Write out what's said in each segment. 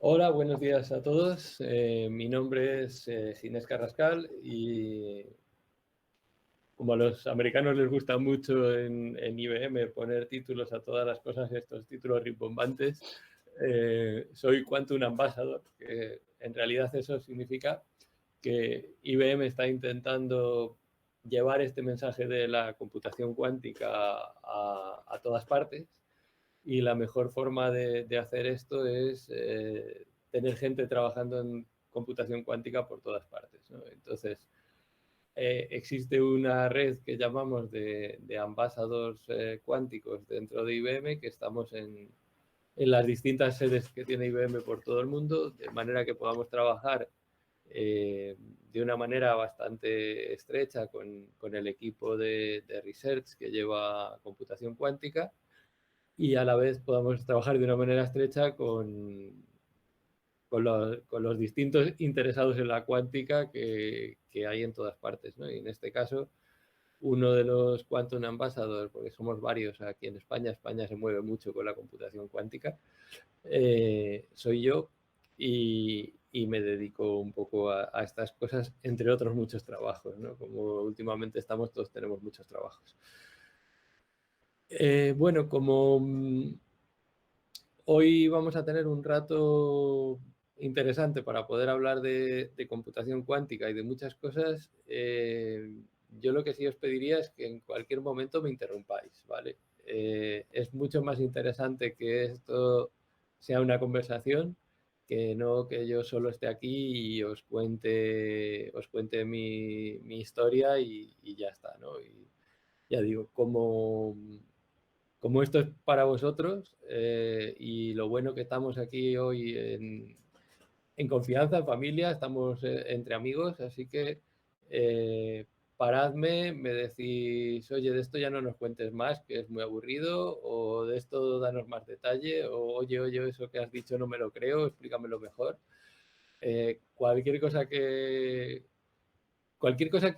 Hola, buenos días a todos. Mi nombre es Ginés Carrascal y como a los americanos les gusta mucho en IBM poner títulos a todas las cosas, estos títulos rimbombantes, soy Quantum Ambassador, que en realidad eso significa que IBM está intentando llevar este mensaje de la computación cuántica a todas partes. Y la mejor forma de hacer esto es tener gente trabajando en computación cuántica por todas partes, ¿no? Entonces, existe una red que llamamos de ambasadores cuánticos dentro de IBM, que estamos en las distintas sedes que tiene IBM por todo el mundo, de manera que podamos trabajar de una manera bastante estrecha con el equipo de research que lleva computación cuántica, y a la vez podamos trabajar de una manera estrecha con los distintos interesados en la cuántica que hay en todas partes, ¿no? Y en este caso, uno de los Quantum Ambassadors, porque somos varios aquí en España, España se mueve mucho con la computación cuántica, soy yo, y me dedico un poco a estas cosas, entre otros muchos trabajos, ¿no? Como últimamente todos tenemos muchos trabajos. Bueno, como hoy vamos a tener un rato interesante para poder hablar de computación cuántica y de muchas cosas. Yo lo que sí os pediría es que en cualquier momento me interrumpáis, ¿vale? Es mucho más interesante que esto sea una conversación que no que yo solo esté aquí y os cuente mi historia y ya está, ¿no? Y ya digo, como esto es para vosotros, y lo bueno que estamos aquí hoy en confianza, en familia, estamos entre amigos, así que paradme, me decís, oye, de esto ya no nos cuentes más, que es muy aburrido, o de esto danos más detalle, o oye, eso que has dicho no me lo creo, explícamelo mejor. Cualquier cosa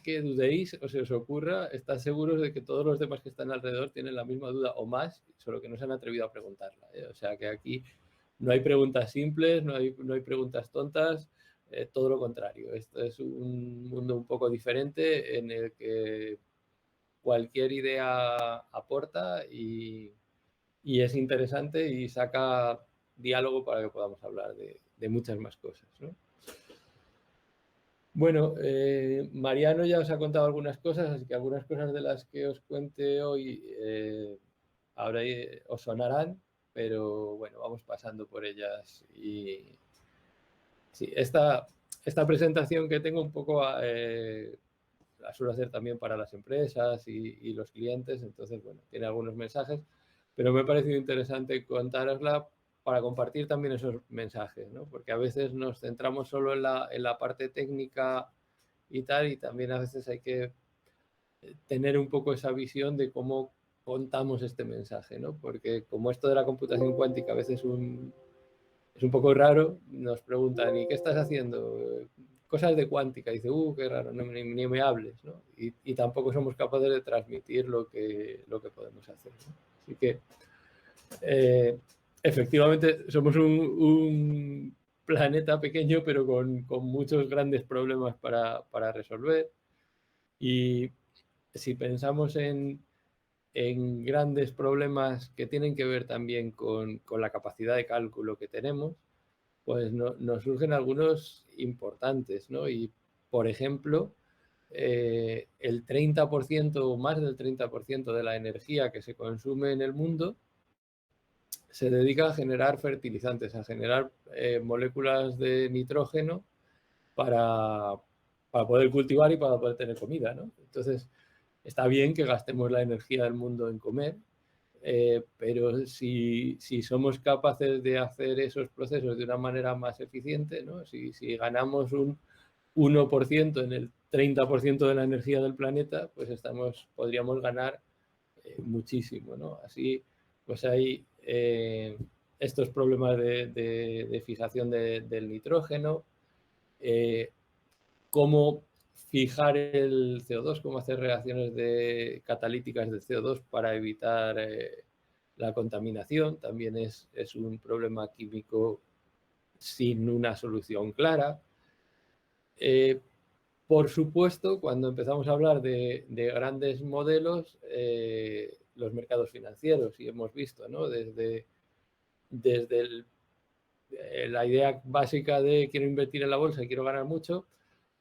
que dudéis o se os ocurra, estad seguros de que todos los demás que están alrededor tienen la misma duda o más, solo que no se han atrevido a preguntarla, ¿eh? O sea que aquí no hay preguntas simples, no hay preguntas tontas, todo lo contrario. Esto es un mundo un poco diferente en el que cualquier idea aporta y es interesante y saca diálogo para que podamos hablar de muchas más cosas, ¿no? Bueno, Mariano ya os ha contado algunas cosas, así que algunas cosas de las que os cuente hoy ahora os sonarán, pero bueno, vamos pasando por ellas. Y sí, esta presentación que tengo un poco la suelo hacer también para las empresas y los clientes, entonces, bueno, tiene algunos mensajes, pero me ha parecido interesante contárosla para compartir también esos mensajes, ¿no? Porque a veces nos centramos solo en la parte técnica y tal, y también a veces hay que tener un poco esa visión de cómo contamos este mensaje, ¿no? Porque como esto de la computación cuántica a veces es un poco raro, nos preguntan, ¿y qué estás haciendo? Cosas de cuántica. Y dice, qué raro, ni me hables, ¿no? Y tampoco somos capaces de transmitir lo que podemos hacer, ¿no? Así que, efectivamente, somos un planeta pequeño, pero con muchos grandes problemas para resolver. Y si pensamos en grandes problemas que tienen que ver también con la capacidad de cálculo que tenemos, pues nos surgen algunos importantes, ¿no? Y, por ejemplo, el 30% o más del 30% de la energía que se consume en el mundo se dedica a generar fertilizantes, a generar moléculas de nitrógeno para, poder cultivar y para poder tener comida, ¿no? Entonces, está bien que gastemos la energía del mundo en comer, pero si somos capaces de hacer esos procesos de una manera más eficiente, ¿no? Si ganamos un 1% en el 30% de la energía del planeta, pues podríamos ganar muchísimo, ¿no? Así, pues hay estos problemas de fijación del nitrógeno, cómo fijar el CO2, cómo hacer reacciones catalíticas de CO2 para evitar la contaminación. También es un problema químico sin una solución clara. Por supuesto, cuando empezamos a hablar de grandes modelos, los mercados financieros, y hemos visto, ¿no? Desde la idea básica de quiero invertir en la bolsa y quiero ganar mucho,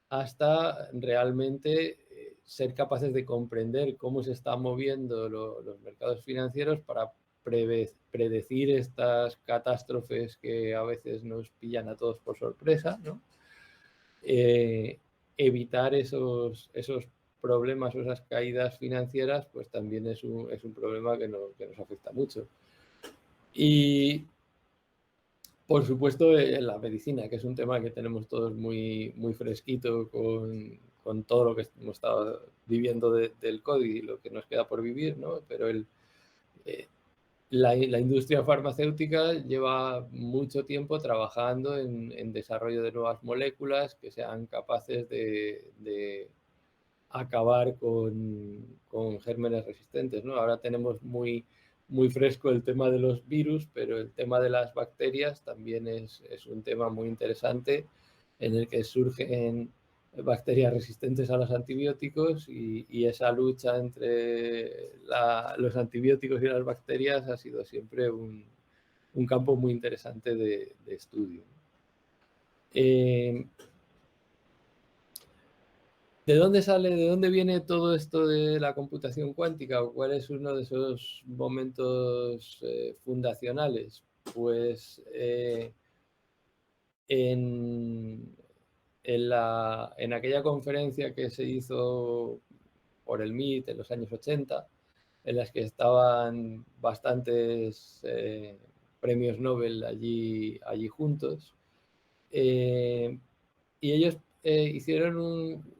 hasta realmente ser capaces de comprender cómo se están moviendo los mercados financieros para predecir estas catástrofes que a veces nos pillan a todos por sorpresa, ¿no? Evitar esos problemas o esas caídas financieras, pues también es un problema que nos afecta mucho. Y por supuesto, en la medicina, que es un tema que tenemos todos muy, muy fresquito con todo lo que hemos estado viviendo del COVID y lo que nos queda por vivir, ¿no? Pero la industria farmacéutica lleva mucho tiempo trabajando en desarrollo de nuevas moléculas que sean capaces de acabar con gérmenes resistentes, ¿no? Ahora tenemos muy fresco el tema de los virus, pero el tema de las bacterias también es un tema muy interesante en el que surgen bacterias resistentes a los antibióticos y esa lucha entre los antibióticos y las bacterias ha sido siempre un campo muy interesante de estudio. ¿De dónde viene todo esto de la computación cuántica o cuál es uno de esos momentos fundacionales? Pues en aquella conferencia que se hizo por el MIT en los años 80, en las que estaban bastantes premios Nobel allí juntos, y ellos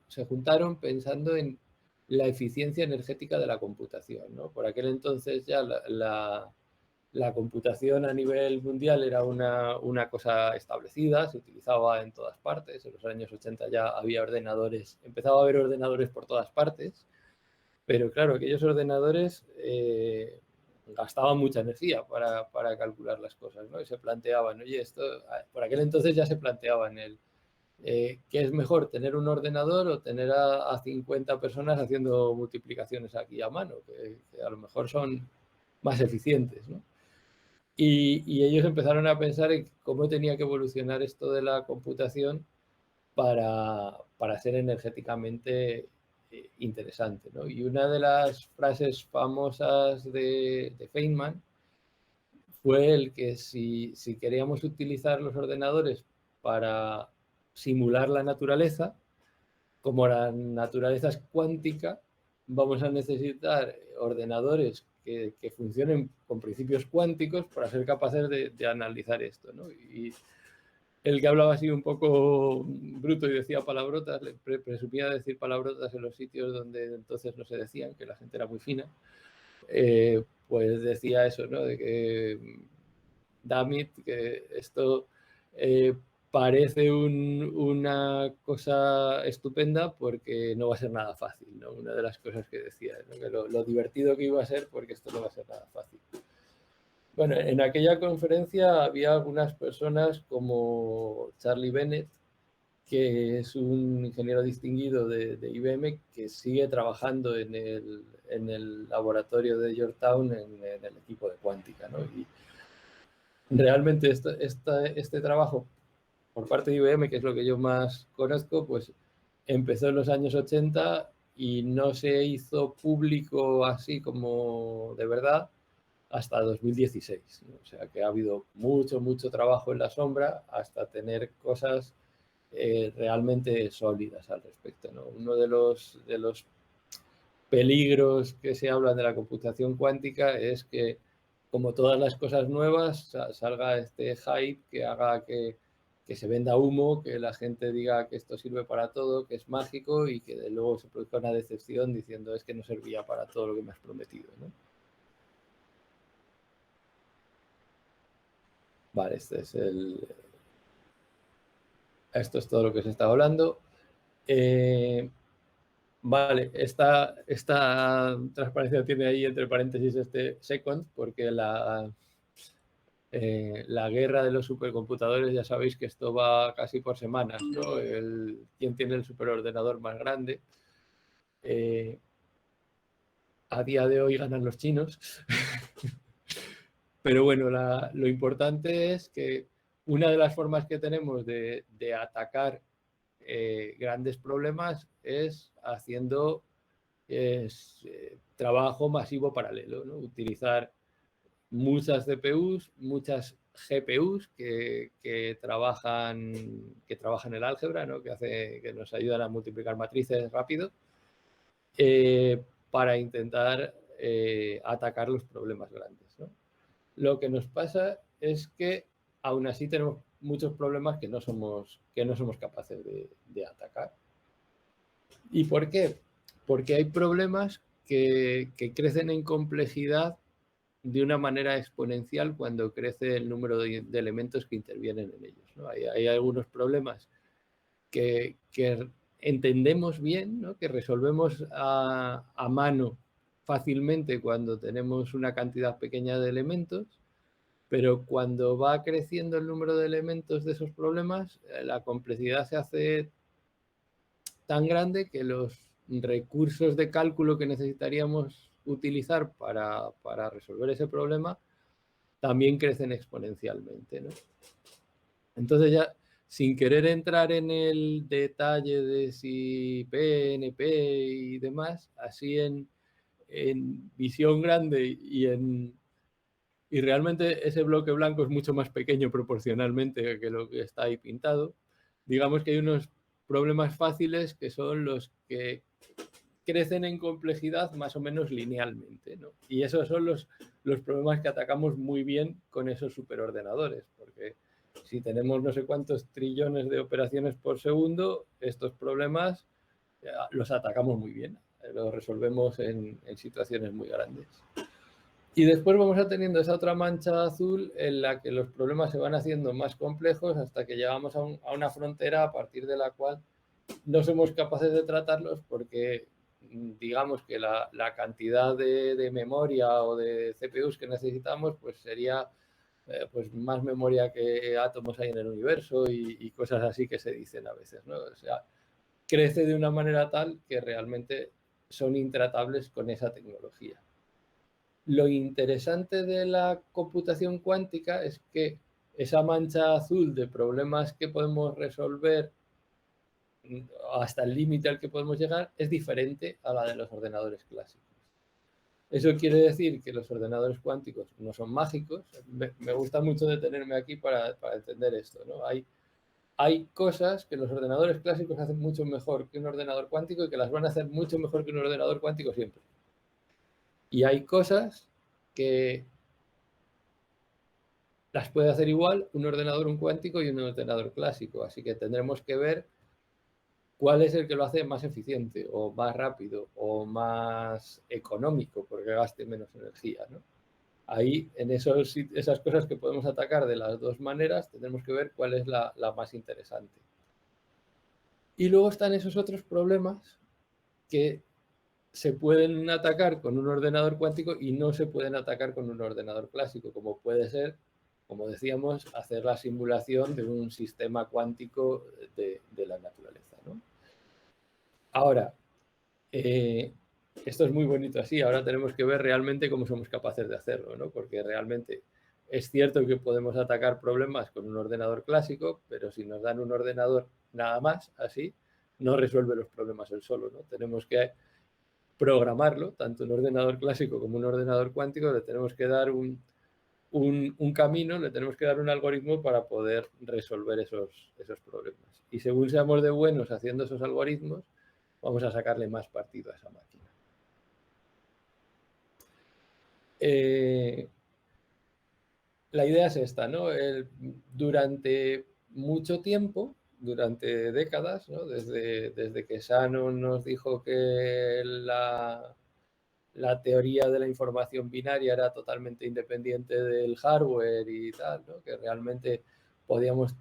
se juntaron pensando en la eficiencia energética de la computación, ¿no? Por aquel entonces ya la computación a nivel mundial era una cosa establecida, se utilizaba en todas partes. En los años 80 ya había ordenadores, empezaba a haber ordenadores por todas partes, pero claro, aquellos ordenadores gastaban mucha energía para calcular las cosas, ¿no? Y se planteaban, oye, esto, por aquel entonces ya se planteaban ¿qué es mejor, tener un ordenador o tener a 50 personas haciendo multiplicaciones aquí a mano, que a lo mejor son más eficientes, ¿no? Y ellos empezaron a pensar en cómo tenía que evolucionar esto de la computación para ser energéticamente interesante, ¿no? Y una de las frases famosas de Feynman fue el que si queríamos utilizar los ordenadores para simular la naturaleza, como la naturaleza es cuántica, vamos a necesitar ordenadores que funcionen con principios cuánticos para ser capaces de analizar esto, ¿no? Y el que hablaba así un poco bruto y decía palabrotas, presumía decir palabrotas en los sitios donde entonces no se decían, que la gente era muy fina, pues decía eso, ¿no? De que, damn it, que esto parece una cosa estupenda porque no va a ser nada fácil, ¿no? Una de las cosas que decía, ¿no? Que lo divertido que iba a ser porque esto no va a ser nada fácil. Bueno, en aquella conferencia había algunas personas como Charlie Bennett, que es un ingeniero distinguido de IBM que sigue trabajando en el laboratorio de Georgetown en el equipo de cuántica, ¿no? Y realmente este trabajo por parte de IBM, que es lo que yo más conozco, pues empezó en los años 80 y no se hizo público así como de verdad hasta 2016, ¿no? O sea que ha habido mucho trabajo en la sombra hasta tener cosas realmente sólidas al respecto, ¿no? Uno de los peligros que se hablan de la computación cuántica es que, como todas las cosas nuevas, salga este hype que haga que se venda humo, que la gente diga que esto sirve para todo, que es mágico y que de luego se produzca una decepción diciendo es que no servía para todo lo que me has prometido, ¿no? Vale, esto es todo lo que se está hablando. Vale, esta transparencia tiene ahí entre paréntesis este second, porque la guerra de los supercomputadores, ya sabéis que esto va casi por semanas, ¿no? Quién tiene el superordenador más grande. A día de hoy ganan los chinos. Pero bueno, lo importante es que una de las formas que tenemos de atacar grandes problemas es haciendo trabajo masivo paralelo, ¿no? Utilizar muchas CPUs, muchas GPUs que trabajan el álgebra, ¿no? Que nos ayudan a multiplicar matrices rápido, para intentar atacar los problemas grandes, ¿no? Lo que nos pasa es que aún así tenemos muchos problemas que no somos capaces de atacar. ¿Y por qué? Porque hay problemas que crecen en complejidad de una manera exponencial cuando crece el número de elementos que intervienen en ellos, ¿no? Hay algunos problemas que entendemos bien, ¿no? Que resolvemos a mano fácilmente cuando tenemos una cantidad pequeña de elementos, pero cuando va creciendo el número de elementos de esos problemas, la complejidad se hace tan grande que los recursos de cálculo que necesitaríamos utilizar para resolver ese problema también crecen exponencialmente, ¿no? Entonces ya, sin querer entrar en el detalle de si P, NP y demás, así en visión grande y realmente ese bloque blanco es mucho más pequeño proporcionalmente que lo que está ahí pintado. Digamos que hay unos problemas fáciles que son los que crecen en complejidad más o menos linealmente, ¿no? Y esos son los problemas que atacamos muy bien con esos superordenadores, porque si tenemos no sé cuántos trillones de operaciones por segundo, estos problemas los atacamos muy bien, los resolvemos en situaciones muy grandes. Y después vamos a teniendo esa otra mancha azul en la que los problemas se van haciendo más complejos hasta que llegamos a una frontera a partir de la cual no somos capaces de tratarlos porque digamos que la cantidad de memoria o de CPUs que necesitamos pues sería pues más memoria que átomos hay en el universo y cosas así que se dicen a veces, ¿no? O sea, crece de una manera tal que realmente son intratables con esa tecnología. Lo interesante de la computación cuántica es que esa mancha azul de problemas que podemos resolver hasta el límite al que podemos llegar es diferente a la de los ordenadores clásicos. Eso quiere decir que los ordenadores cuánticos no son mágicos. Me gusta mucho detenerme aquí para entender esto, ¿no? Hay cosas que los ordenadores clásicos hacen mucho mejor que un ordenador cuántico y que las van a hacer mucho mejor que un ordenador cuántico siempre. Y hay cosas que las puede hacer igual un ordenador cuántico y un ordenador clásico. Así que tendremos que ver cuál es el que lo hace más eficiente o más rápido o más económico porque gaste menos energía, ¿no? Ahí, en esas cosas que podemos atacar de las dos maneras, tendremos que ver cuál es la más interesante. Y luego están esos otros problemas que se pueden atacar con un ordenador cuántico y no se pueden atacar con un ordenador clásico, como puede ser, como decíamos, hacer la simulación de un sistema cuántico de la naturaleza, ¿no? Ahora, esto es muy bonito así, ahora tenemos que ver realmente cómo somos capaces de hacerlo, ¿no? Porque realmente es cierto que podemos atacar problemas con un ordenador clásico, pero si nos dan un ordenador nada más, así, no resuelve los problemas él solo, ¿no? Tenemos que programarlo, tanto un ordenador clásico como un ordenador cuántico, le tenemos que dar un camino, le tenemos que dar un algoritmo para poder resolver esos problemas. Y según seamos de buenos haciendo esos algoritmos, vamos a sacarle más partido a esa máquina. La idea es esta, ¿no? Durante mucho tiempo, durante décadas, ¿no? Desde que Shannon nos dijo que la teoría de la información binaria era totalmente independiente del hardware y tal, ¿no? Que realmente podíamos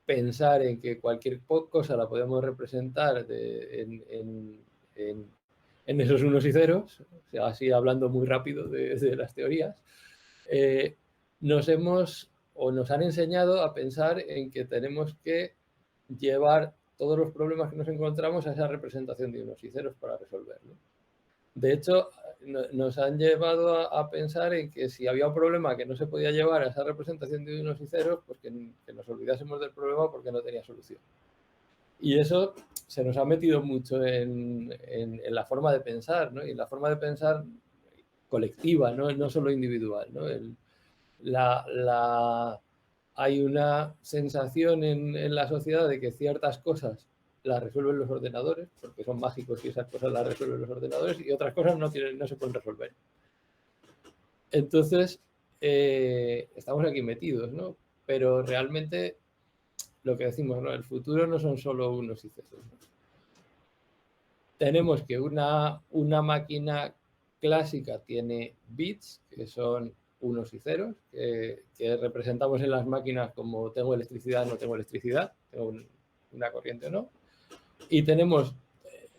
pensar en que cualquier cosa la podemos representar en esos unos y ceros, o sea, así hablando muy rápido de las teorías. nos han enseñado a pensar en que tenemos que llevar todos los problemas que nos encontramos a esa representación de unos y ceros para resolverlo. De hecho, nos han llevado a pensar en que si había un problema que no se podía llevar a esa representación de unos y ceros, pues que nos olvidásemos del problema porque no tenía solución. Y eso se nos ha metido mucho en la forma de pensar, ¿no? Y en la forma de pensar colectiva, no solo individual, ¿no? Hay una sensación en la sociedad de que ciertas cosas las resuelven los ordenadores, porque son mágicos y esas cosas las resuelven los ordenadores, y otras cosas no se pueden resolver. Entonces, estamos aquí metidos, ¿no? Pero realmente lo que decimos, ¿no? El futuro no son solo unos y ceros, ¿no? Tenemos que una máquina clásica tiene bits, que son unos y ceros, que representamos en las máquinas como tengo electricidad, no tengo electricidad, tengo una corriente o no. Y tenemos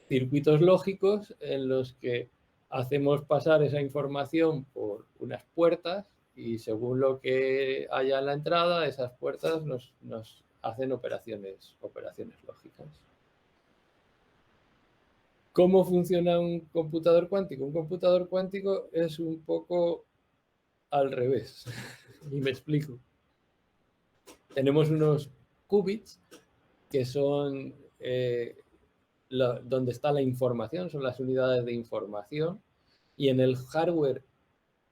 circuitos lógicos en los que hacemos pasar esa información por unas puertas y según lo que haya en la entrada, esas puertas nos hacen operaciones lógicas. ¿Cómo funciona un computador cuántico? Un computador cuántico es un poco al revés. Y me explico. Tenemos unos qubits que son donde está la información, son las unidades de información. Y en el hardware,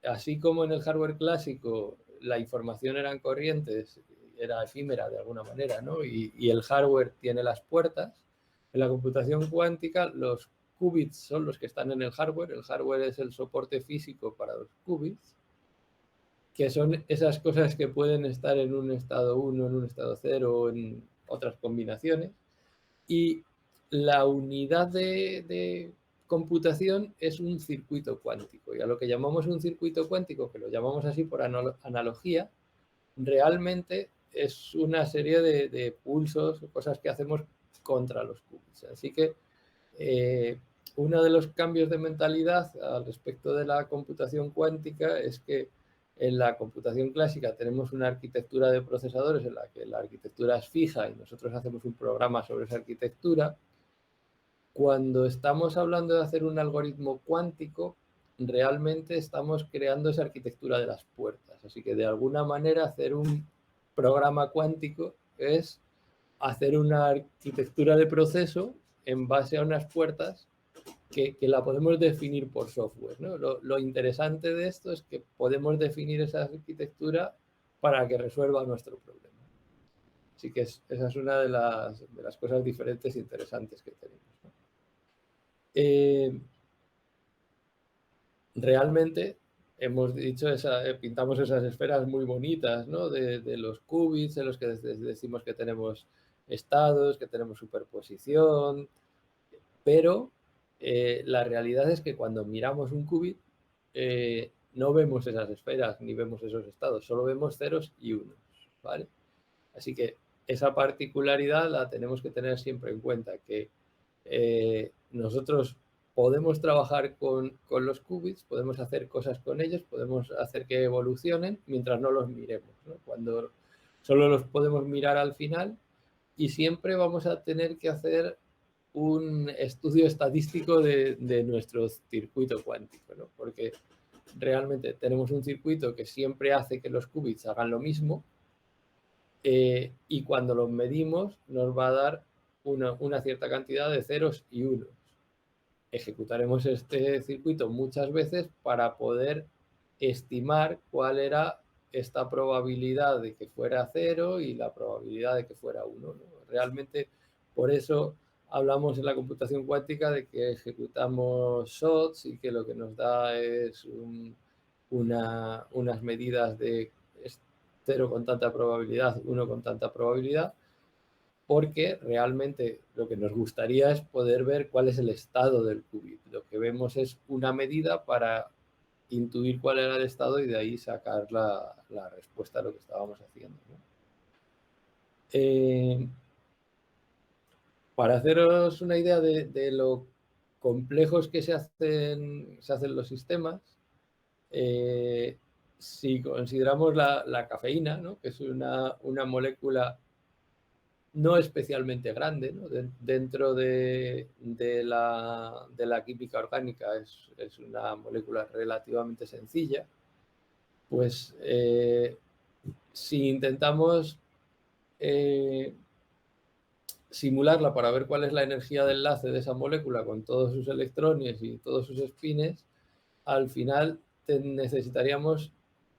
así como en el hardware clásico, la información eran corrientes, era efímera de alguna manera, ¿no? Y el hardware tiene las puertas. En la computación cuántica, los qubits son los que están en el hardware es el soporte físico para los qubits, que son esas cosas que pueden estar en un estado 1, en un estado 0 o en otras combinaciones. Y la unidad de computación es un circuito cuántico. Y a lo que llamamos un circuito cuántico, que lo llamamos así por analogía, realmente es una serie de pulsos, cosas que hacemos contra los qubits. Así que uno de los cambios de mentalidad al respecto de la computación cuántica es que en la computación clásica tenemos una arquitectura de procesadores en la que la arquitectura es fija y nosotros hacemos un programa sobre esa arquitectura. Cuando estamos hablando de hacer un algoritmo cuántico, realmente estamos creando esa arquitectura de las puertas. Así que de alguna manera hacer un programa cuántico es hacer una arquitectura de proceso en base a unas puertas que la podemos definir por software, ¿no? Lo interesante de esto es que podemos definir esa arquitectura para que resuelva nuestro problema. Así que esa es una de las cosas diferentes e interesantes que tenemos, ¿no? Realmente hemos dicho, pintamos esas esferas muy bonitas, ¿no? De los qubits, en los que decimos que tenemos estados, que tenemos superposición, pero la realidad es que cuando miramos un qubit no vemos esas esferas ni vemos esos estados, solo vemos ceros y unos, ¿vale? Así que esa particularidad la tenemos que tener siempre en cuenta, que nosotros podemos trabajar con los qubits, podemos hacer cosas con ellos, podemos hacer que evolucionen mientras no los miremos, ¿no? Cuando solo los podemos mirar al final y siempre vamos a tener que hacer un estudio estadístico de nuestro circuito cuántico, ¿no? Porque realmente tenemos un circuito que siempre hace que los qubits hagan lo mismo y cuando los medimos nos va a dar una cierta cantidad de ceros y unos. Ejecutaremos este circuito muchas veces para poder estimar cuál era esta probabilidad de que fuera 0 y la probabilidad de que fuera 1, ¿no? Realmente, por eso hablamos en la computación cuántica de que ejecutamos shots y que lo que nos da es unas medidas de 0 con tanta probabilidad, 1 con tanta probabilidad, porque realmente lo que nos gustaría es poder ver cuál es el estado del qubit. Lo que vemos es una medida para intuir cuál era el estado y de ahí sacar la respuesta a lo que estábamos haciendo, ¿no? Para haceros una idea de lo complejos que se hacen los sistemas, si consideramos la cafeína, ¿no? Que es una molécula no especialmente grande, ¿no? Dentro de la química orgánica es una molécula relativamente sencilla, pues si intentamos simularla para ver cuál es la energía de enlace de esa molécula con todos sus electrones y todos sus espines, al final necesitaríamos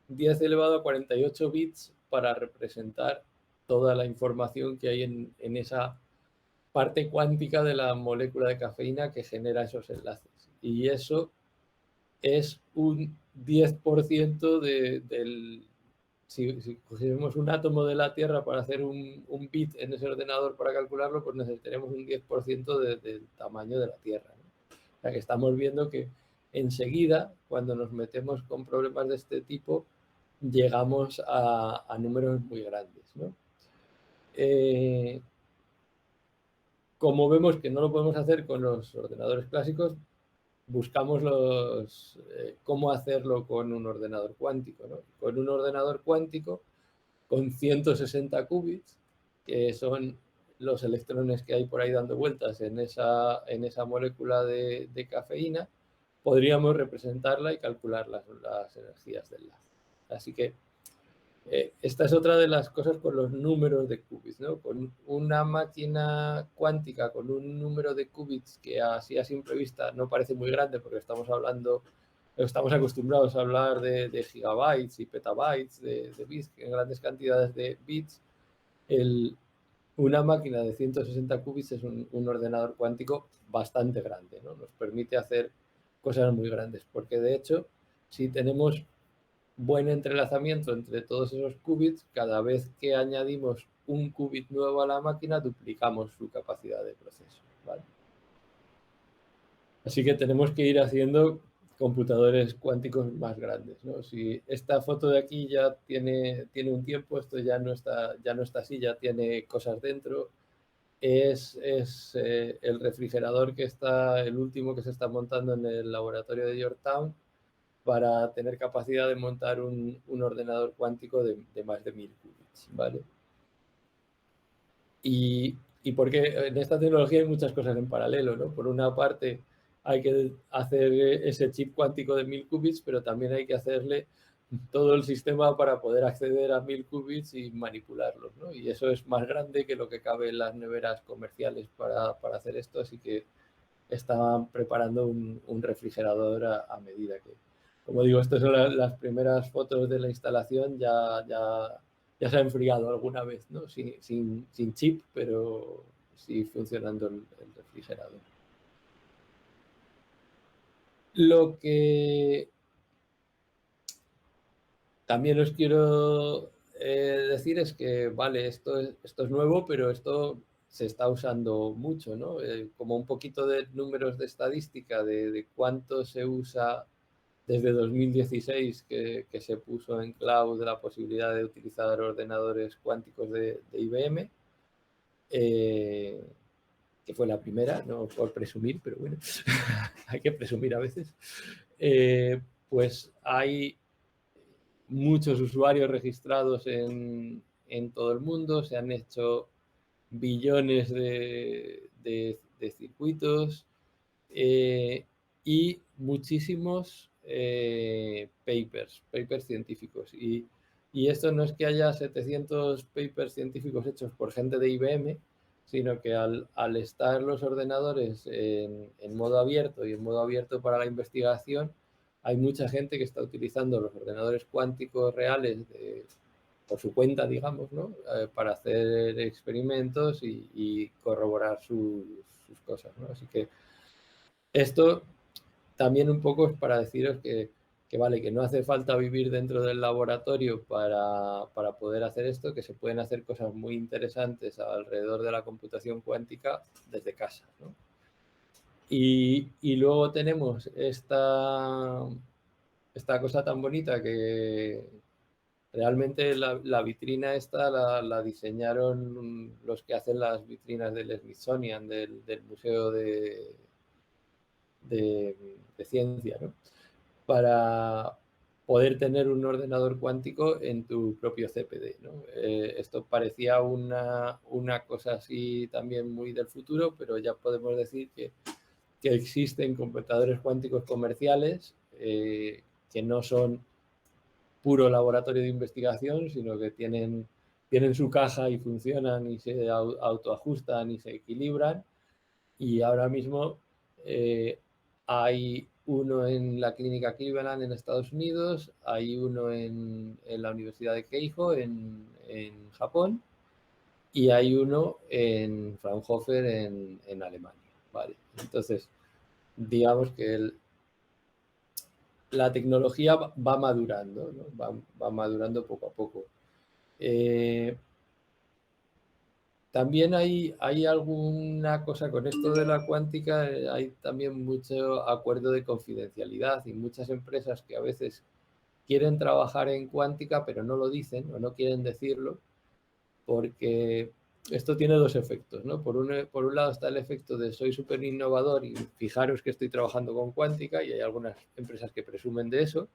10 elevado a 48 bits para representar toda la información que hay en esa parte cuántica de la molécula de cafeína que genera esos enlaces. Y eso es un 10% del... Si cogiéramos un átomo de la Tierra para hacer un bit en ese ordenador para calcularlo, pues necesitaremos un 10% del tamaño de la Tierra, ¿no? O sea que estamos viendo que enseguida, cuando nos metemos con problemas de este tipo, llegamos a números muy grandes, ¿no? Como vemos que no lo podemos hacer con los ordenadores clásicos, buscamos cómo hacerlo con un ordenador cuántico, ¿no? Con un ordenador cuántico con 160 qubits, que son los electrones que hay por ahí dando vueltas en esa molécula de cafeína, podríamos representarla y calcular las energías del enlace. Así que esta es otra de las cosas con los números de qubits, ¿no? Con una máquina cuántica con un número de qubits que así a simple vista no parece muy grande porque estamos acostumbrados a hablar de gigabytes y petabytes de bits, en grandes cantidades de bits. Una máquina de 160 qubits es un ordenador cuántico bastante grande, ¿no? Nos permite hacer cosas muy grandes, porque de hecho, si tenemos buen entrelazamiento entre todos esos qubits, cada vez que añadimos un qubit nuevo a la máquina, duplicamos su capacidad de proceso, ¿vale? Así que tenemos que ir haciendo computadores cuánticos más grandes, ¿no? Si esta foto de aquí ya tiene un tiempo, esto ya no está así, ya tiene cosas dentro. Es el refrigerador el último que se está montando en el laboratorio de Yorktown, para tener capacidad de montar un ordenador cuántico de más de 1000 qubits, ¿vale? Y porque en esta tecnología hay muchas cosas en paralelo, ¿no? Por una parte hay que hacer ese chip cuántico de 1000 qubits, pero también hay que hacerle todo el sistema para poder acceder a 1000 qubits y manipularlos, ¿no? Y eso es más grande que lo que cabe en las neveras comerciales para hacer esto, así que estaban preparando un refrigerador a medida que, como digo, estas son las primeras fotos de la instalación, ya se ha enfriado alguna vez, ¿no? Sin chip, pero sí funcionando el refrigerador. Lo que también os quiero decir es que, vale, esto es nuevo, pero esto se está usando mucho, ¿no? Como un poquito de números de estadística de cuánto se usa desde 2016, que se puso en cloud la posibilidad de utilizar ordenadores cuánticos de IBM, que fue la primera, no por presumir, pero bueno, hay que presumir a veces. Pues hay muchos usuarios registrados en todo el mundo, se han hecho billones de circuitos y muchísimos papers científicos. Y esto no es que haya 700 papers científicos hechos por gente de IBM, sino que al estar los ordenadores en modo abierto y en modo abierto para la investigación, hay mucha gente que está utilizando los ordenadores cuánticos reales por su cuenta, digamos, ¿no? Para hacer experimentos y corroborar sus cosas, ¿no? Así que esto también un poco es para deciros que vale, que no hace falta vivir dentro del laboratorio para poder hacer esto, que se pueden hacer cosas muy interesantes alrededor de la computación cuántica desde casa, ¿no? Y luego tenemos esta cosa tan bonita que realmente la vitrina esta la diseñaron los que hacen las vitrinas del Smithsonian, del Museo de Ciencia, ¿no? Para poder tener un ordenador cuántico en tu propio CPD, ¿no? Esto parecía una cosa así también muy del futuro, pero ya podemos decir que existen computadores cuánticos comerciales que no son puro laboratorio de investigación, sino que tienen su caja y funcionan y se autoajustan y se equilibran. Y ahora mismo hay uno en la clínica Cleveland en Estados Unidos, hay uno en la Universidad de Keijo en Japón y hay uno en Fraunhofer en Alemania. Vale. Entonces, digamos que la tecnología va madurando, ¿no? Va madurando poco a poco. También hay alguna cosa con esto de la cuántica, hay también mucho acuerdo de confidencialidad y muchas empresas que a veces quieren trabajar en cuántica pero no lo dicen o no quieren decirlo porque esto tiene dos efectos, ¿no? Por un lado está el efecto de soy súper innovador y fijaros que estoy trabajando con cuántica y hay algunas empresas que presumen de eso.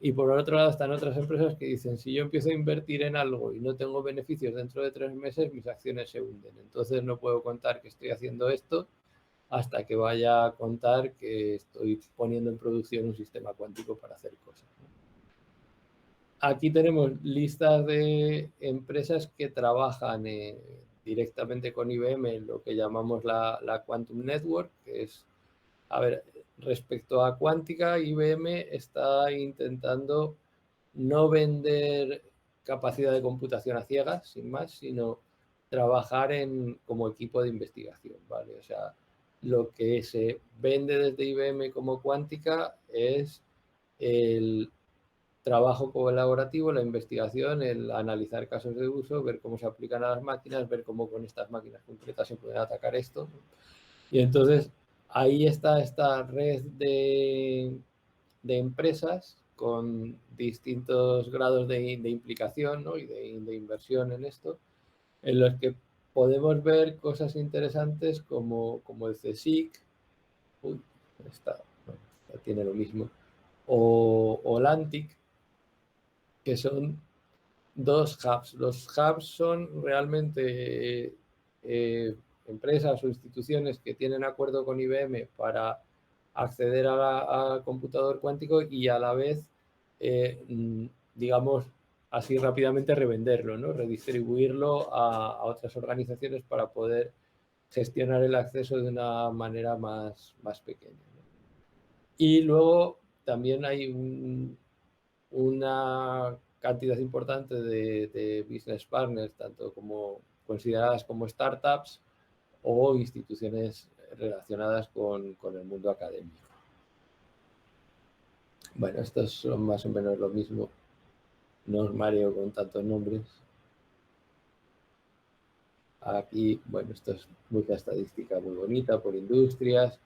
Y por otro lado están otras empresas que dicen, si yo empiezo a invertir en algo y no tengo beneficios dentro de 3 meses, mis acciones se hunden. Entonces no puedo contar que estoy haciendo esto hasta que vaya a contar que estoy poniendo en producción un sistema cuántico para hacer cosas. Aquí tenemos listas de empresas que trabajan directamente con IBM en lo que llamamos la Quantum Network, que es, a ver, respecto a cuántica, IBM está intentando no vender capacidad de computación a ciegas, sin más, sino trabajar como equipo de investigación, ¿vale? O sea, lo que se vende desde IBM como cuántica es el trabajo colaborativo, la investigación, el analizar casos de uso, ver cómo se aplican a las máquinas, ver cómo con estas máquinas concretas se pueden atacar esto. Y entonces ahí está esta red de empresas con distintos grados de implicación, ¿no? Y de inversión en esto, en los que podemos ver cosas interesantes como el CSIC, uy, tiene lo mismo, o Lantic, que son dos hubs. Los hubs son realmente empresas o instituciones que tienen acuerdo con IBM para acceder al computador cuántico y a la vez, digamos, así rápidamente revenderlo, ¿no? Redistribuirlo a otras organizaciones para poder gestionar el acceso de una manera más pequeña, ¿no? Y luego también hay una cantidad importante de business partners, tanto como consideradas como startups o instituciones relacionadas con el mundo académico. Bueno, estos son más o menos lo mismo. No os mareo con tantos nombres. Aquí, bueno, esto es mucha estadística muy bonita por industrias.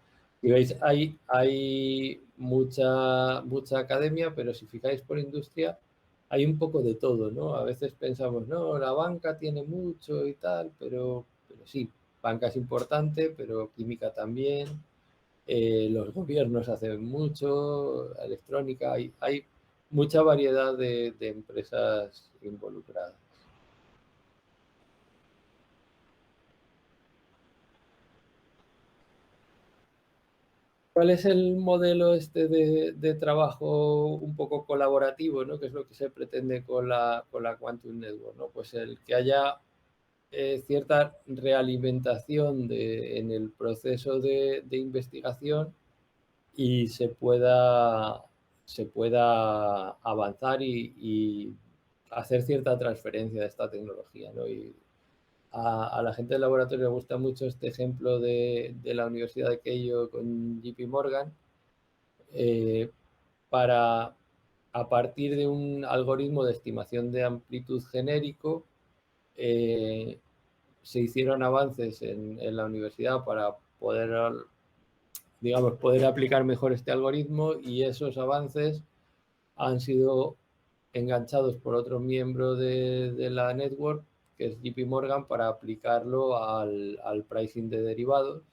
Y veis, hay mucha academia, pero si fijáis por industria, hay un poco de todo, ¿no? A veces pensamos, no, la banca tiene mucho y tal, pero sí, banca es importante, pero química también. Los gobiernos hacen mucho, electrónica, hay mucha variedad de empresas involucradas. ¿Cuál es el modelo este de trabajo un poco colaborativo, ¿no? Que es lo que se pretende con la Quantum Network, ¿no? Pues el que haya cierta realimentación en el proceso de investigación y se pueda avanzar y hacer cierta transferencia de esta tecnología, ¿no? Y a la gente del laboratorio le gusta mucho este ejemplo de la Universidad de Keio con JP Morgan, para, a partir de un algoritmo de estimación de amplitud genérico, se hicieron avances en la universidad para poder, digamos, poder aplicar mejor este algoritmo y esos avances han sido enganchados por otro miembro de la network, que es JP Morgan, para aplicarlo al pricing de derivados.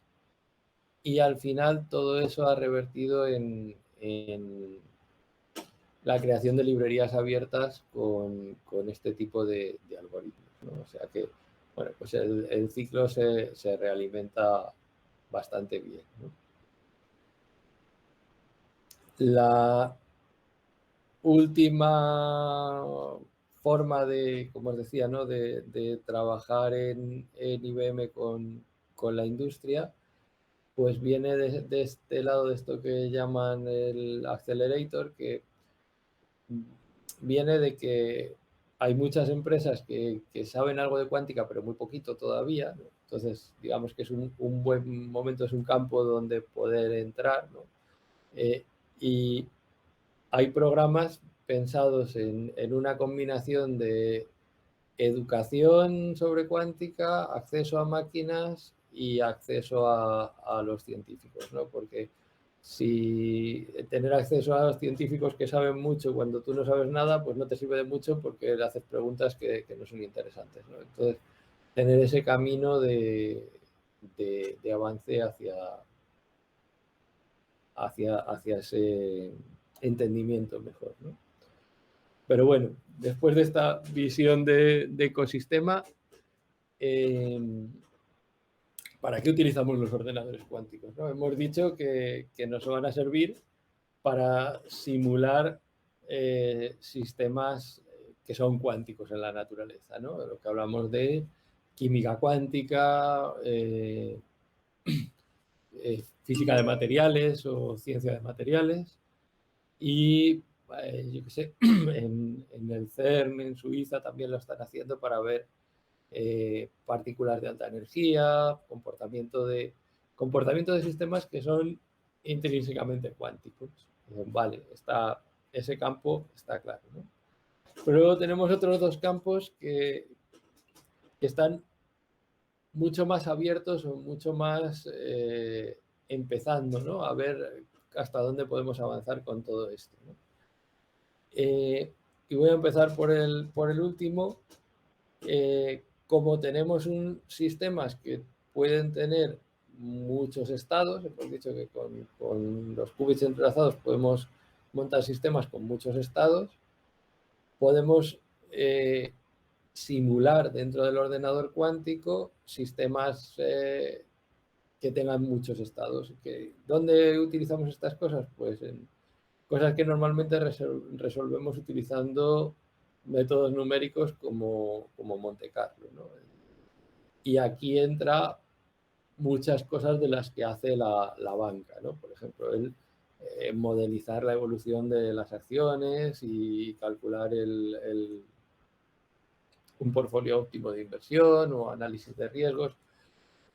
Y al final todo eso ha revertido en la creación de librerías abiertas con este tipo de algoritmos, ¿no? O sea que, bueno, pues el ciclo se realimenta bastante bien, ¿no? La última forma de, como os decía, ¿no? de trabajar en IBM con la industria, pues viene de este lado de esto que llaman el accelerator, que viene de que hay muchas empresas que saben algo de cuántica, pero muy poquito todavía, ¿no? Entonces, digamos que es un buen momento, es un campo donde poder entrar, ¿no? Y hay programas pensados en una combinación de educación sobre cuántica, acceso a máquinas y acceso a los científicos, ¿no? Porque si tener acceso a los científicos que saben mucho cuando tú no sabes nada, pues no te sirve de mucho porque le haces preguntas que no son interesantes, ¿no? Entonces, tener ese camino de avance hacia ese entendimiento mejor, ¿no? Pero bueno, después de esta visión de ecosistema, ¿para qué utilizamos los ordenadores cuánticos, ¿no? Hemos dicho que nos van a servir para simular sistemas que son cuánticos en la naturaleza, ¿no? Lo que hablamos de química cuántica, física de materiales o ciencia de materiales. Y yo qué sé, en el CERN, en Suiza, también lo están haciendo para ver partículas de alta energía, comportamiento de sistemas que son intrínsecamente cuánticos. Vale, ese campo está claro, ¿no? Pero luego tenemos otros dos campos que están mucho más abiertos o mucho más empezando, ¿no? A ver hasta dónde podemos avanzar con todo esto, ¿no? Y voy a empezar por el último. Como tenemos sistemas que pueden tener muchos estados, hemos dicho que con los qubits entrelazados podemos montar sistemas con muchos estados, podemos simular dentro del ordenador cuántico sistemas que tengan muchos estados. ¿Dónde utilizamos estas cosas? Pues en cosas que normalmente resolvemos utilizando métodos numéricos como Monte Carlo, ¿no? Y aquí entra muchas cosas de las que hace la banca, ¿no? Por ejemplo, modelizar la evolución de las acciones y calcular un portfolio óptimo de inversión o análisis de riesgos.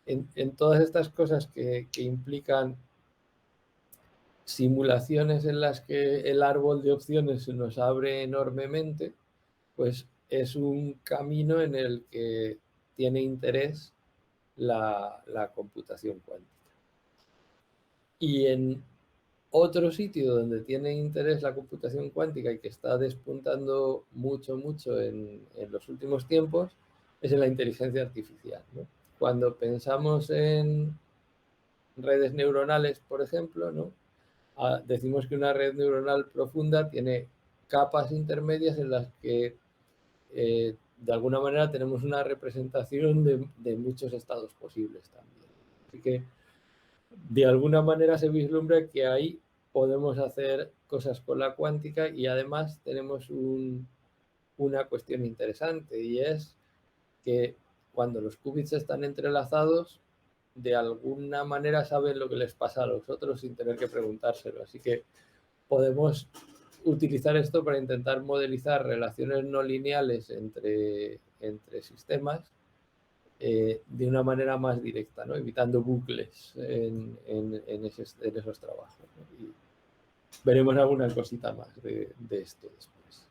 En todas estas cosas que implican simulaciones en las que el árbol de opciones se nos abre enormemente, pues es un camino en el que tiene interés la computación cuántica. Y en otro sitio donde tiene interés la computación cuántica y que está despuntando mucho en los últimos tiempos es en la inteligencia artificial, ¿no? Cuando pensamos en redes neuronales, por ejemplo, ¿no? Decimos que una red neuronal profunda tiene capas intermedias en las que de alguna manera tenemos una representación de muchos estados posibles también. Así que de alguna manera se vislumbra que ahí podemos hacer cosas con la cuántica y además tenemos una cuestión interesante y es que cuando los qubits están entrelazados, de alguna manera saben lo que les pasa a los otros sin tener que preguntárselo. Así que podemos utilizar esto para intentar modelizar relaciones no lineales entre sistemas de una manera más directa, ¿no? Evitando bucles en esos trabajos, ¿no? Y veremos alguna cosita más de esto después.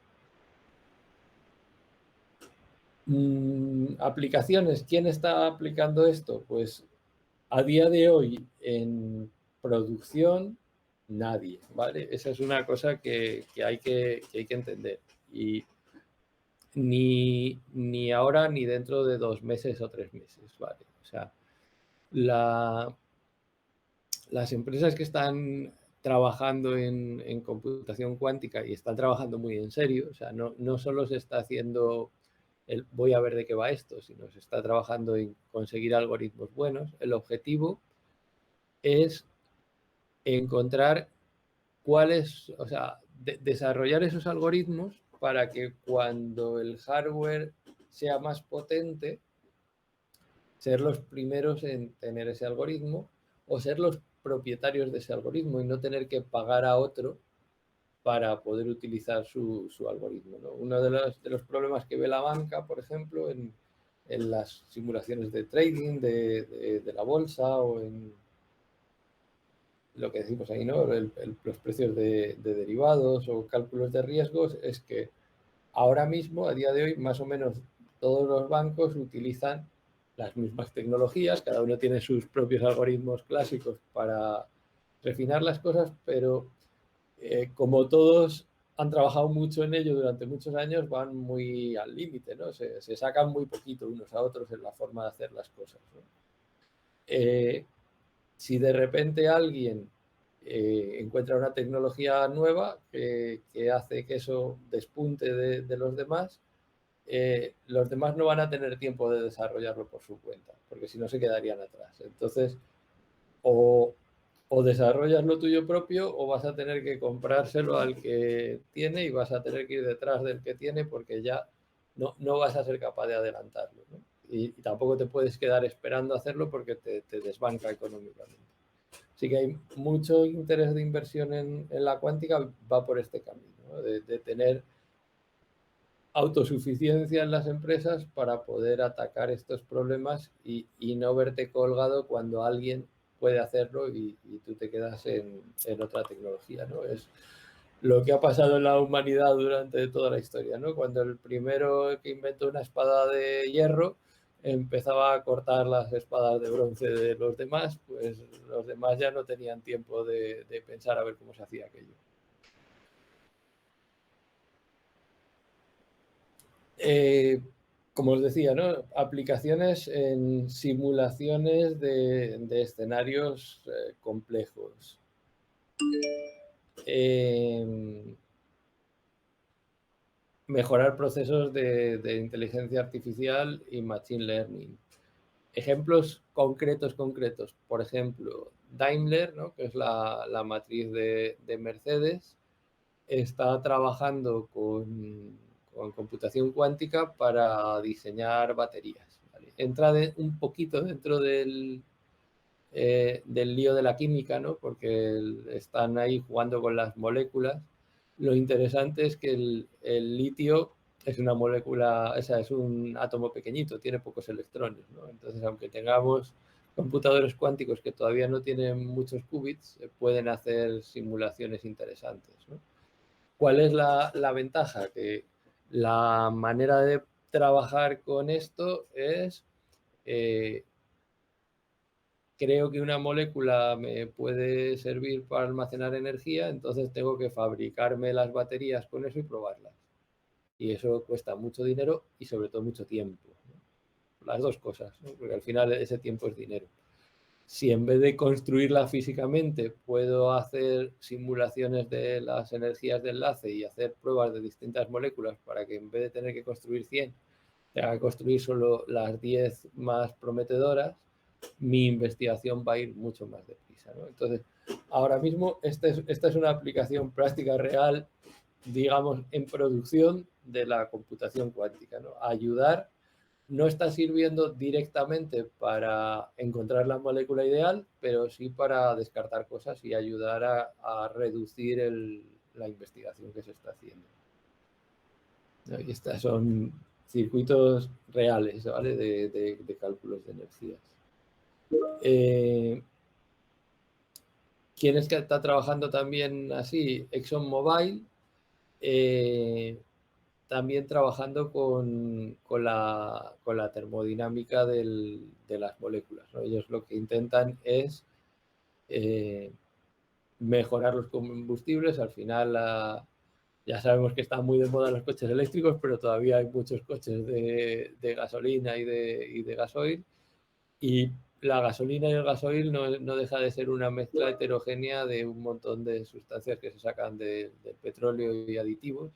Aplicaciones. ¿Quién está aplicando esto? Pues a día de hoy en producción nadie, ¿vale? Esa es una cosa que hay que entender. Y ni ahora ni dentro de 2 meses o 3 meses, ¿vale? O sea, las empresas que están trabajando en computación cuántica y están trabajando muy en serio. O sea, no solo se está haciendo el voy a ver de qué va esto, sino se está trabajando en conseguir algoritmos buenos. El objetivo es encontrar cuáles, o sea, desarrollar esos algoritmos para que cuando el hardware sea más potente, ser los primeros en tener ese algoritmo o ser los propietarios de ese algoritmo y no tener que pagar a otro para poder utilizar su algoritmo, ¿no? Uno de los problemas que ve la banca, por ejemplo, en las simulaciones de trading de la bolsa o en lo que decimos ahí, ¿no? Los precios de derivados o cálculos de riesgos, es que ahora mismo, a día de hoy, más o menos todos los bancos utilizan las mismas tecnologías, cada uno tiene sus propios algoritmos clásicos para refinar las cosas, pero como todos han trabajado mucho en ello durante muchos años, van muy al límite, ¿no? Se sacan muy poquito unos a otros en la forma de hacer las cosas, ¿no? Si de repente alguien encuentra una tecnología nueva que hace que eso despunte de los demás no van a tener tiempo de desarrollarlo por su cuenta, porque si no se quedarían atrás. Entonces, o desarrollas lo tuyo propio o vas a tener que comprárselo al que tiene y vas a tener que ir detrás del que tiene porque ya no vas a ser capaz de adelantarlo, ¿no? Y tampoco te puedes quedar esperando hacerlo porque te desbanca económicamente. Así que hay mucho interés de inversión en la cuántica, va por este camino, ¿no? de tener autosuficiencia en las empresas para poder atacar estos problemas y no verte colgado cuando alguien puede hacerlo y tú te quedas en otra tecnología, ¿no? Es lo que ha pasado en la humanidad durante toda la historia, ¿no? Cuando el primero que inventó una espada de hierro empezaba a cortar las espadas de bronce de los demás, pues los demás ya no tenían tiempo de pensar a ver cómo se hacía aquello. Como os decía, ¿no? Aplicaciones en simulaciones de escenarios complejos. Mejorar procesos de inteligencia artificial y machine learning. Ejemplos concretos. Por ejemplo, Daimler, ¿no? Que es la matriz de Mercedes, está trabajando con computación cuántica para diseñar baterías, ¿vale? Entra un poquito dentro del lío de la química, ¿no? Porque están ahí jugando con las moléculas. Lo interesante es que el litio es una molécula, es un átomo pequeñito, tiene pocos electrones, ¿no? Entonces, aunque tengamos computadores cuánticos que todavía no tienen muchos qubits, pueden hacer simulaciones interesantes, ¿no? ¿Cuál es la ventaja? Que la manera de trabajar con esto es, creo que una molécula me puede servir para almacenar energía, entonces tengo que fabricarme las baterías con eso y probarlas. Y eso cuesta mucho dinero y sobre todo mucho tiempo, ¿no? Las dos cosas, ¿no? Porque al final ese tiempo es dinero. Si en vez de construirla físicamente puedo hacer simulaciones de las energías de enlace y hacer pruebas de distintas moléculas para que en vez de tener que construir 100, tenga que construir solo las 10 más prometedoras, mi investigación va a ir mucho más deprisa, ¿no? Entonces, ahora mismo esta es una aplicación práctica real, digamos, en producción de la computación cuántica, ¿no? Ayudar. No está sirviendo directamente para encontrar la molécula ideal, pero sí para descartar cosas y ayudar a reducir la investigación que se está haciendo. Y estas son circuitos reales, ¿vale? De cálculos de energías. ¿Quién es que está trabajando también así? ExxonMobil. También trabajando con la termodinámica de las moléculas, ¿no? Ellos lo que intentan es mejorar los combustibles. Al final ya sabemos que están muy de moda los coches eléctricos, pero todavía hay muchos coches de gasolina y de gasoil. Y la gasolina y el gasoil no deja de ser una mezcla heterogénea de un montón de sustancias que se sacan del petróleo y aditivos,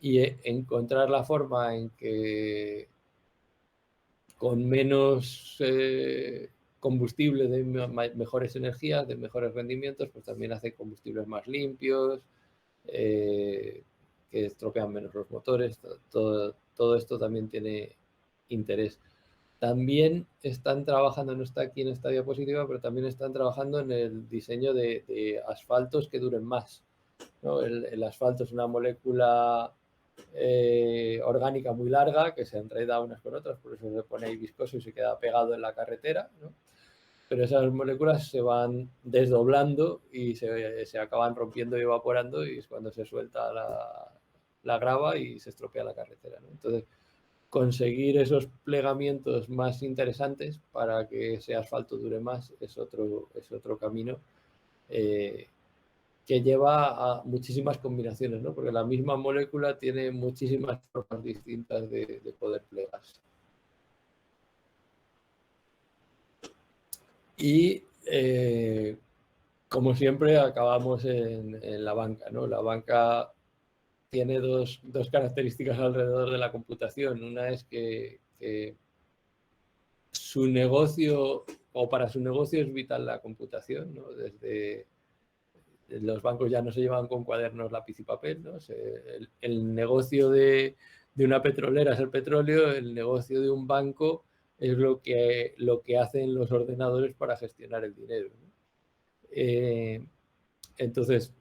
y encontrar la forma en que con menos combustible de mejores energías, de mejores rendimientos, pues también hace combustibles más limpios, que estropean menos los motores. Todo esto también tiene interés. También están trabajando, no está aquí en esta diapositiva, pero también están trabajando en el diseño de asfaltos que duren más, ¿no? El asfalto es una molécula orgánica muy larga que se enreda unas con otras, por eso se pone ahí viscoso y se queda pegado en la carretera, ¿no? Pero esas moléculas se van desdoblando y se acaban rompiendo y evaporando, y es cuando se suelta la grava y se estropea la carretera, ¿no? Entonces, conseguir esos plegamientos más interesantes para que ese asfalto dure más es otro camino que lleva a muchísimas combinaciones, ¿no? Porque la misma molécula tiene muchísimas formas distintas de poder plegarse. Y como siempre acabamos en la banca, ¿no? La banca tiene dos características alrededor de la computación. Una es que su negocio, o para su negocio, es vital la computación, ¿no? Desde los bancos ya no se llevan con cuadernos, lápiz y papel, ¿no? El negocio de una petrolera es el petróleo, el negocio de un banco es lo que hacen los ordenadores para gestionar el dinero, ¿no? Entonces,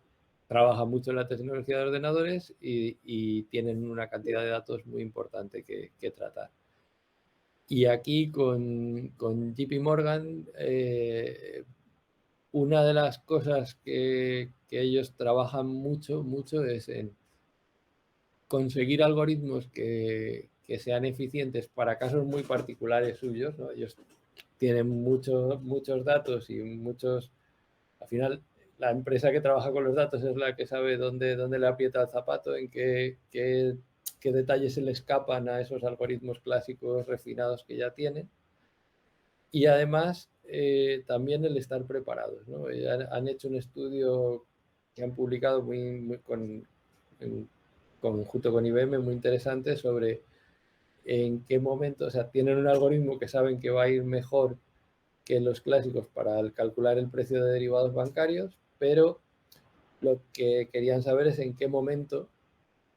trabaja mucho en la tecnología de ordenadores y tienen una cantidad de datos muy importante que tratar. Y aquí con JP Morgan, una de las cosas que ellos trabajan mucho es en conseguir algoritmos que sean eficientes para casos muy particulares suyos, ¿no? Ellos tienen muchos datos y al final, la empresa que trabaja con los datos es la que sabe dónde le aprieta el zapato, en qué detalles se le escapan a esos algoritmos clásicos refinados que ya tienen. Y además, también el estar preparados, ¿no? Han hecho un estudio que han publicado junto con IBM, muy interesante, sobre en qué momento, o sea, tienen un algoritmo que saben que va a ir mejor que los clásicos para calcular el precio de derivados bancarios, pero lo que querían saber es en qué momento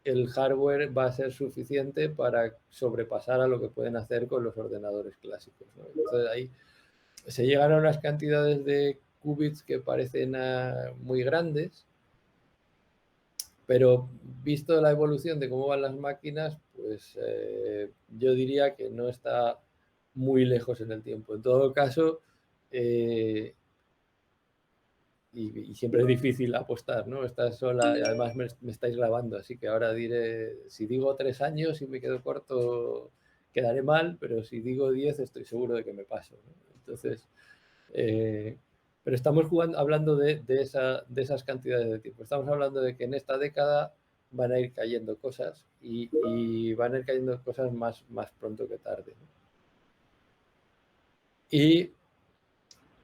el hardware va a ser suficiente para sobrepasar a lo que pueden hacer con los ordenadores clásicos, ¿no? Entonces ahí se llegan a unas cantidades de qubits que parecen muy grandes, pero visto la evolución de cómo van las máquinas, pues yo diría que no está muy lejos en el tiempo. En todo caso, y siempre es difícil apostar, ¿no? Estás sola y además me estáis grabando, así que ahora diré, si digo 3 años y me quedo corto, quedaré mal, pero si digo 10 estoy seguro de que me paso, ¿no? Entonces, pero estamos hablando de esas cantidades de tiempo. Estamos hablando de que en esta década van a ir cayendo cosas y van a ir cayendo cosas más pronto que tarde, ¿no? Y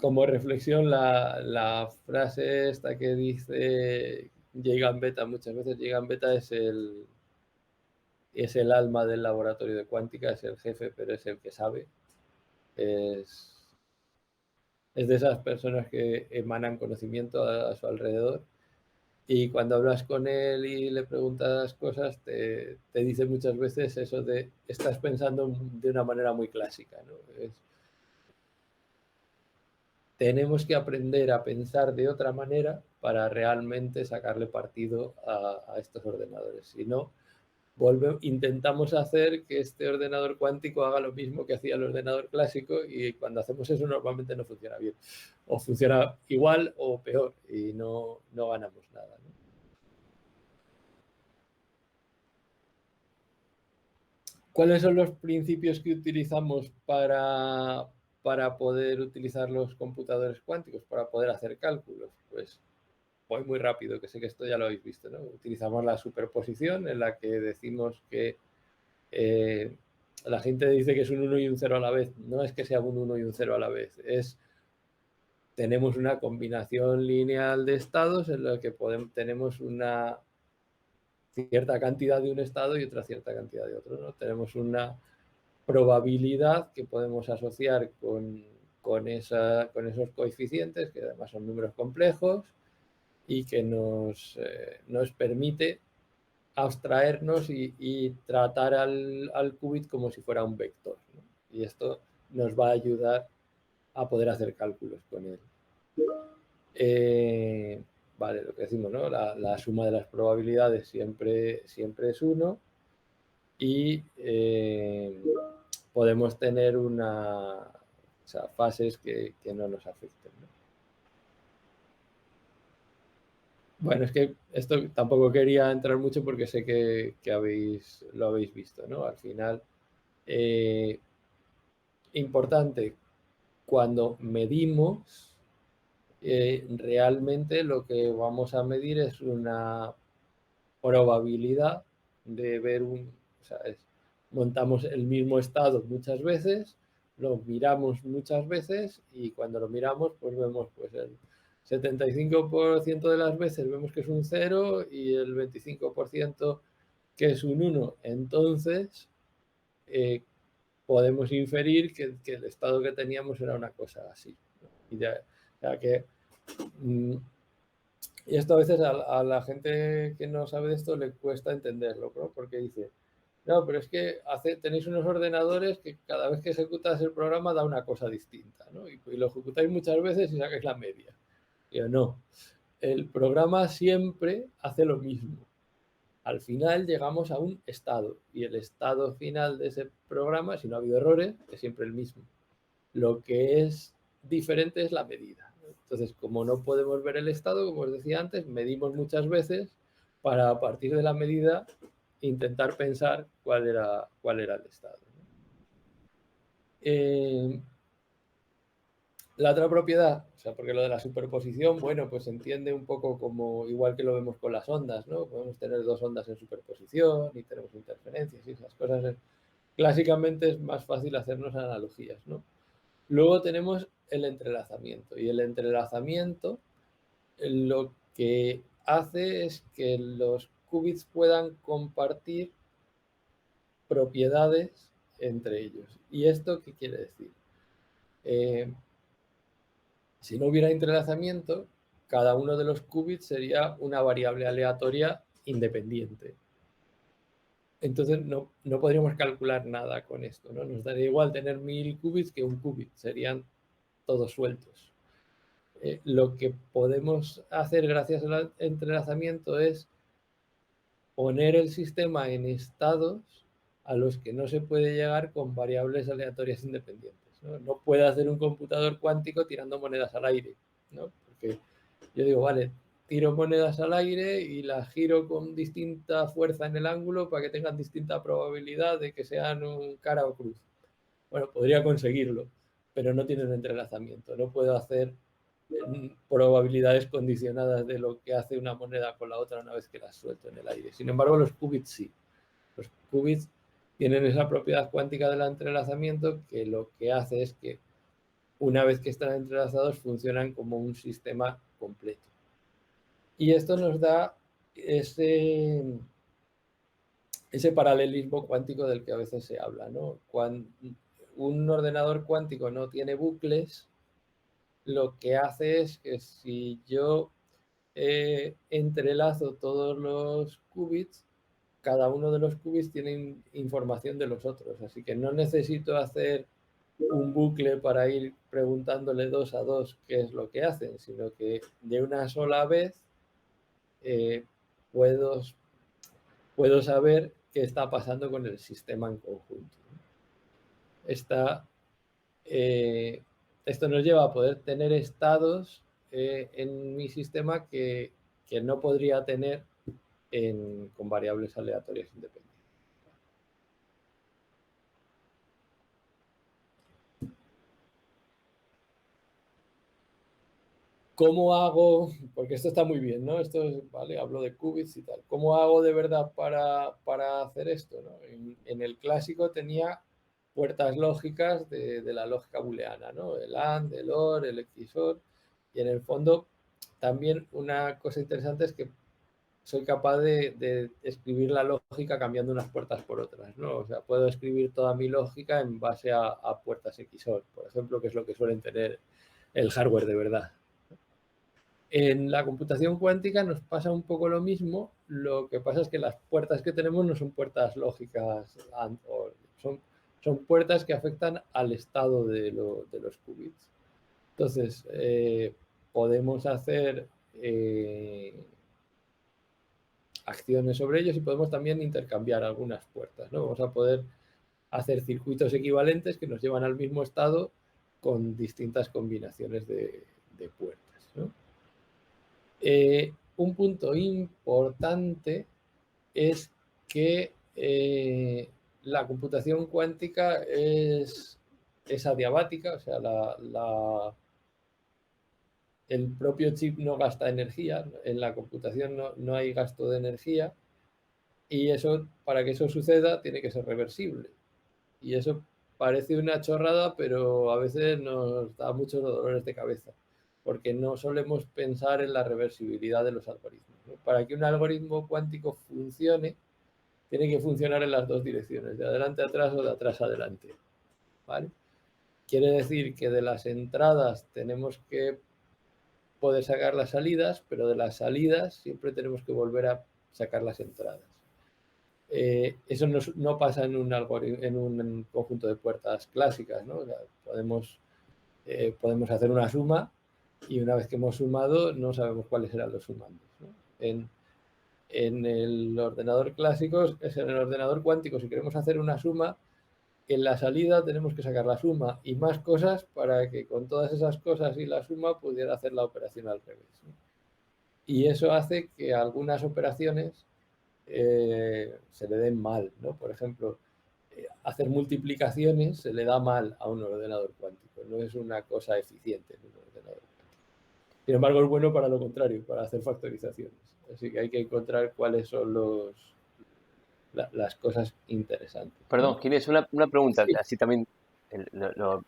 como reflexión, la frase esta que dice Jay Gambetta, muchas veces Jay Gambetta es el alma del laboratorio de cuántica, es el jefe, pero es el que sabe. Es de esas personas que emanan conocimiento a su alrededor, y cuando hablas con él y le preguntas cosas, te dice muchas veces eso de estás pensando de una manera muy clásica, ¿no? Tenemos que aprender a pensar de otra manera para realmente sacarle partido a estos ordenadores. Si no, intentamos hacer que este ordenador cuántico haga lo mismo que hacía el ordenador clásico, y cuando hacemos eso normalmente no funciona bien. O funciona igual o peor y no ganamos nada, ¿no? ¿Cuáles son los principios que utilizamos para poder utilizar los computadores cuánticos, para poder hacer cálculos? Pues voy muy rápido, que sé que esto ya lo habéis visto, ¿no? Utilizamos la superposición, en la que decimos que la gente dice que es un 1 y un 0 a la vez. No es que sea un 1 y un 0 a la vez, tenemos una combinación lineal de estados en la que tenemos una cierta cantidad de un estado y otra cierta cantidad de otro, ¿no? Tenemos una probabilidad que podemos asociar con esos coeficientes, que además son números complejos, y que nos permite abstraernos y tratar al qubit como si fuera un vector, ¿no? Y esto nos va a ayudar a poder hacer cálculos con él. Vale, lo que decimos, ¿no? La suma de las probabilidades siempre es 1 y podemos tener fases que no nos afecten, ¿no? Bueno, es que esto tampoco quería entrar mucho porque sé que lo habéis visto, ¿no? Al final, importante, cuando medimos, realmente lo que vamos a medir es una probabilidad de ver montamos el mismo estado muchas veces, lo miramos muchas veces y cuando lo miramos pues vemos pues el 75% de las veces vemos que es un 0 y el 25% que es un 1. Entonces podemos inferir que el estado que teníamos era una cosa así, ¿no? O sea que y esto a veces a la gente que no sabe de esto le cuesta entenderlo, ¿no? Porque dice, no, pero es que tenéis unos ordenadores que cada vez que ejecutas el programa da una cosa distinta, ¿no? Y lo ejecutáis muchas veces y sacáis la media. Y yo, no, el programa siempre hace lo mismo. Al final llegamos a un estado y el estado final de ese programa, si no ha habido errores, es siempre el mismo. Lo que es diferente es la medida. Entonces, como no podemos ver el estado, como os decía antes, medimos muchas veces para, a partir de la medida, intentar pensar cuál era el estado. La otra propiedad, o sea, porque lo de la superposición, bueno, pues se entiende un poco como igual que lo vemos con las ondas, ¿no? Podemos tener dos ondas en superposición y tenemos interferencias y esas cosas. Clásicamente es más fácil hacernos analogías, ¿no? Luego tenemos el entrelazamiento y el entrelazamiento lo que hace es que los qubits puedan compartir propiedades entre ellos. ¿Y esto qué quiere decir? Si no hubiera entrelazamiento, cada uno de los qubits sería una variable aleatoria independiente. Entonces no podríamos calcular nada con esto, ¿no? Nos daría igual tener 1000 qubits que un qubit, serían todos sueltos. Lo que podemos hacer gracias al entrelazamiento es poner el sistema en estados a los que no se puede llegar con variables aleatorias independientes, ¿no? No puede hacer un computador cuántico tirando monedas al aire, ¿no? Porque yo digo, vale, tiro monedas al aire y las giro con distinta fuerza en el ángulo para que tengan distinta probabilidad de que sean un cara o cruz. Bueno, podría conseguirlo, pero no tiene un entrelazamiento. No puedo hacer probabilidades condicionadas de lo que hace una moneda con la otra una vez que las suelto en el aire. Sin embargo, los qubits sí. Los qubits tienen esa propiedad cuántica del entrelazamiento que lo que hace es que una vez que están entrelazados funcionan como un sistema completo. Y esto nos da ese paralelismo cuántico del que a veces se habla, ¿no? Cuando un ordenador cuántico no tiene bucles, lo que hace es que si yo entrelazo todos los qubits, cada uno de los qubits tiene información de los otros, así que no necesito hacer un bucle para ir preguntándole 2 a 2 qué es lo que hacen, sino que de una sola vez puedo saber qué está pasando con el sistema en conjunto. Esto nos lleva a poder tener estados en mi sistema que no podría tener con variables aleatorias independientes. ¿cómo hago? Porque esto está muy bien, ¿no? Esto es, vale, hablo de qubits y tal. ¿Cómo hago de verdad para hacer esto? ¿No? En el clásico tenía puertas lógicas de la lógica booleana, ¿no? El AND, el OR, el XOR. Y en el fondo, también una cosa interesante es que soy capaz de escribir la lógica cambiando unas puertas por otras, ¿no? O sea, puedo escribir toda mi lógica en base a puertas XOR, por ejemplo, que es lo que suelen tener el hardware de verdad. En la computación cuántica nos pasa un poco lo mismo, lo que pasa es que las puertas que tenemos no son puertas lógicas, son puertas que afectan al estado de los qubits. Entonces, podemos hacer acciones sobre ellos y podemos también intercambiar algunas puertas, ¿no? Vamos a poder hacer circuitos equivalentes que nos llevan al mismo estado con distintas combinaciones de puertas, ¿no? Un punto importante es que la computación cuántica es adiabática, o sea, el propio chip no gasta energía, en la computación no hay gasto de energía, y eso, para que eso suceda, tiene que ser reversible. Y eso parece una chorrada, pero a veces nos da muchos dolores de cabeza, porque no solemos pensar en la reversibilidad de los algoritmos, ¿no? Para que un algoritmo cuántico funcione, tiene que funcionar en las dos direcciones, de adelante a atrás o de atrás a adelante, ¿vale? Quiere decir que de las entradas tenemos que poder sacar las salidas, pero de las salidas siempre tenemos que volver a sacar las entradas. Eso no pasa en un conjunto de puertas clásicas, ¿no? O sea, podemos hacer una suma y una vez que hemos sumado no sabemos cuáles serán los sumandos, ¿no? En el ordenador clásico, en el ordenador cuántico, si queremos hacer una suma, en la salida tenemos que sacar la suma y más cosas para que con todas esas cosas y la suma pudiera hacer la operación al revés, ¿no? Y eso hace que algunas operaciones se le den mal, ¿no? Por ejemplo, hacer multiplicaciones se le da mal a un ordenador cuántico, no es una cosa eficiente en un ordenador cuántico. Sin embargo, es bueno para lo contrario, para hacer factorizaciones. Así que hay que encontrar cuáles son las cosas interesantes, Perdón, ¿no? Ginés, una pregunta, Sí. así también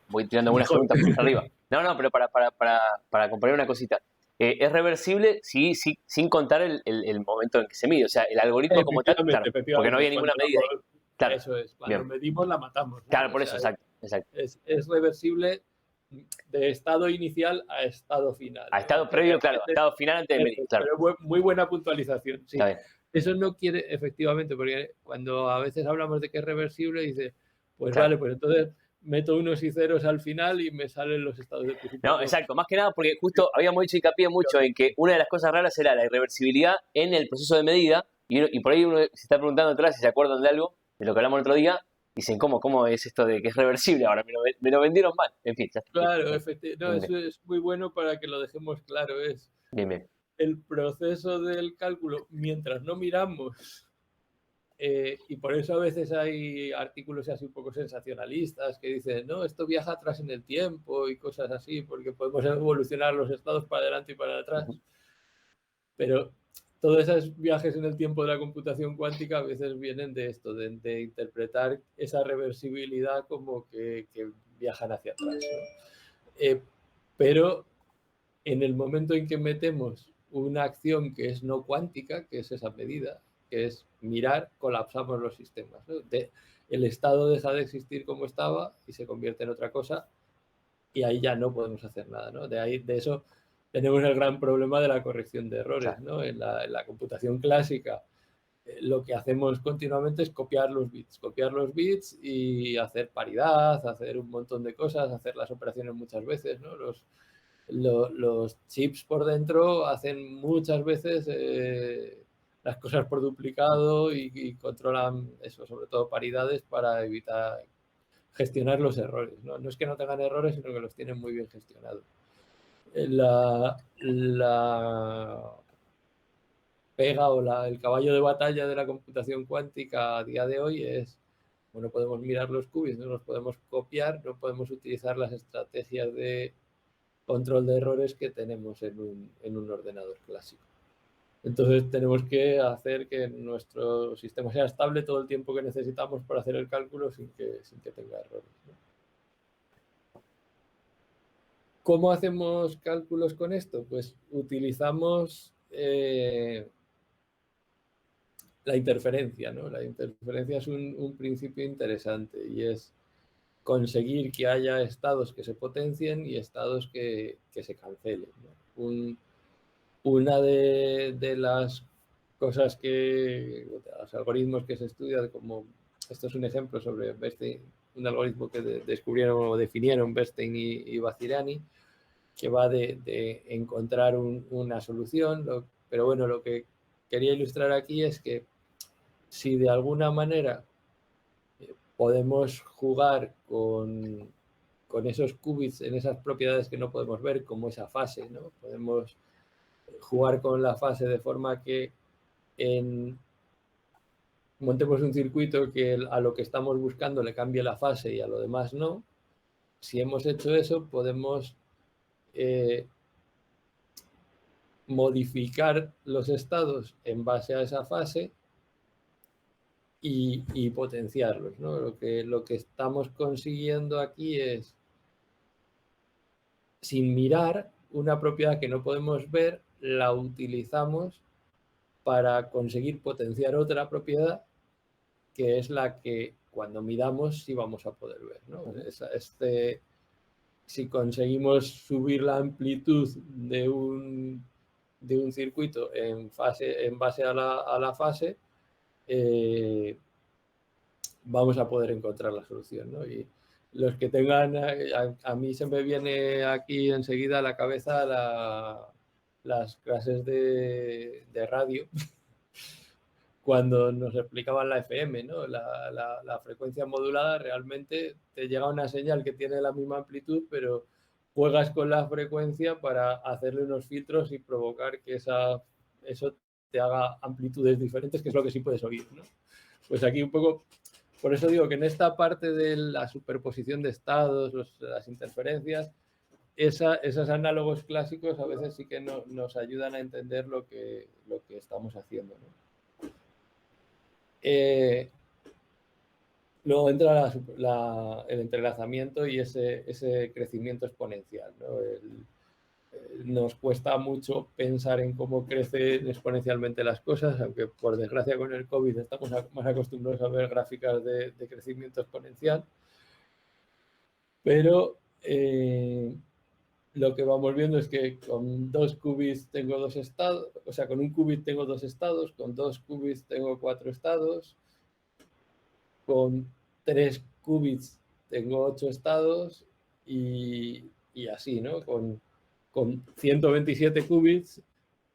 voy tirando algunas Mejor. preguntas por arriba. No, pero para comparar una cosita. ¿Es reversible? Sí, sí, sin contar el momento en que se mide. O sea, el algoritmo como tal, claro, porque no Efectivamente. había ninguna medida ahí. Claro, Eso es, cuando bien. medimos la matamos, ¿no? Claro, O por eso, sea, exacto, exacto. es reversible de estado inicial a estado final, A ¿no? estado Aunque previo, claro, a realmente, estado final antes de medir, claro. pero muy buena puntualización, Está sí. bien. Eso no quiere, efectivamente, porque cuando a veces hablamos de que es reversible, dice, pues Claro. vale, pues entonces meto unos y ceros al final y me salen los estados de principio. No, exacto. Más que nada porque justo habíamos hecho hincapié mucho en que una de las cosas raras era la irreversibilidad en el proceso de medida y por ahí uno se está preguntando atrás si se acuerdan de algo, de lo que hablamos el otro día, dicen, ¿cómo es esto de que es reversible? Ahora me lo vendieron mal. En fin, ya está. Claro, no, Bien, eso es muy bueno para que lo dejemos claro, es bien, bien. el proceso del cálculo mientras no miramos. Y por eso a veces hay artículos así un poco sensacionalistas que dicen, no, esto viaja atrás en el tiempo y cosas así, porque podemos evolucionar los estados para adelante y para atrás. Pero todos esos viajes en el tiempo de la computación cuántica a veces vienen de esto, de interpretar esa reversibilidad como que viajan hacia atrás, ¿no? Pero en el momento en que metemos una acción que es no cuántica, que es esa medida, que es mirar, colapsamos los sistemas, ¿no? El estado deja de existir como estaba y se convierte en otra cosa y ahí ya no podemos hacer nada, ¿no? De eso tenemos el gran problema de la corrección de errores, Claro. ¿no? En la computación clásica lo que hacemos continuamente es copiar los bits y hacer paridad, hacer un montón de cosas, hacer las operaciones muchas veces, ¿no? Los chips por dentro hacen muchas veces las cosas por duplicado y controlan eso, sobre todo paridades para evitar gestionar los errores, ¿no? No es que no tengan errores, sino que los tienen muy bien gestionados. La pega o el caballo de batalla de la computación cuántica a día de hoy es, bueno, podemos mirar los qubits, no los podemos copiar, no podemos utilizar las estrategias de control de errores que tenemos en un ordenador clásico. Entonces tenemos que hacer que nuestro sistema sea estable todo el tiempo que necesitamos para hacer el cálculo sin que tenga errores, ¿no? ¿Cómo hacemos cálculos con esto? Pues utilizamos la interferencia, ¿no? La interferencia es un principio interesante y es conseguir que haya estados que se potencien y estados que se cancelen, ¿no? Una de las cosas de los algoritmos que se estudian, como esto es un ejemplo sobre Bernstein, un algoritmo que descubrieron o definieron Bernstein y Vaziriani, que va de encontrar una solución, pero bueno, lo que quería ilustrar aquí es que si de alguna manera podemos jugar con esos qubits en esas propiedades que no podemos ver, como esa fase, ¿no? Podemos jugar con la fase de forma que montemos un circuito que a lo que estamos buscando le cambie la fase y a lo demás no. Si hemos hecho eso, podemos modificar los estados en base a esa fase y potenciarlos, ¿no? Lo que estamos consiguiendo aquí es, sin mirar, una propiedad que no podemos ver, la utilizamos para conseguir potenciar otra propiedad que es la que cuando midamos sí vamos a poder ver, ¿no? Si conseguimos subir la amplitud de un circuito en base a la fase, vamos a poder encontrar la solución, ¿no? Y los que tengan, a mí se me viene aquí enseguida a la cabeza las clases de radio, cuando nos explicaban la FM, ¿no? La frecuencia modulada, realmente te llega una señal que tiene la misma amplitud, pero juegas con la frecuencia para hacerle unos filtros y provocar que eso te haga amplitudes diferentes, que es lo que sí puedes oír, ¿no? Pues aquí un poco, por eso digo que en esta parte de la superposición de estados, las interferencias, esos análogos clásicos a veces sí que nos ayudan a entender lo que estamos haciendo, ¿no? Luego entra el entrelazamiento y ese crecimiento exponencial, ¿no? Nos cuesta mucho pensar en cómo crecen exponencialmente las cosas, aunque por desgracia con el COVID estamos más acostumbrados a ver gráficas de crecimiento exponencial, pero lo que vamos viendo es que con 2 qubits tengo 2 estados, o sea, con un qubit tengo 2 estados, con 2 qubits tengo 4 estados, con 3 qubits tengo 8 estados y así, ¿no? Con 127 qubits,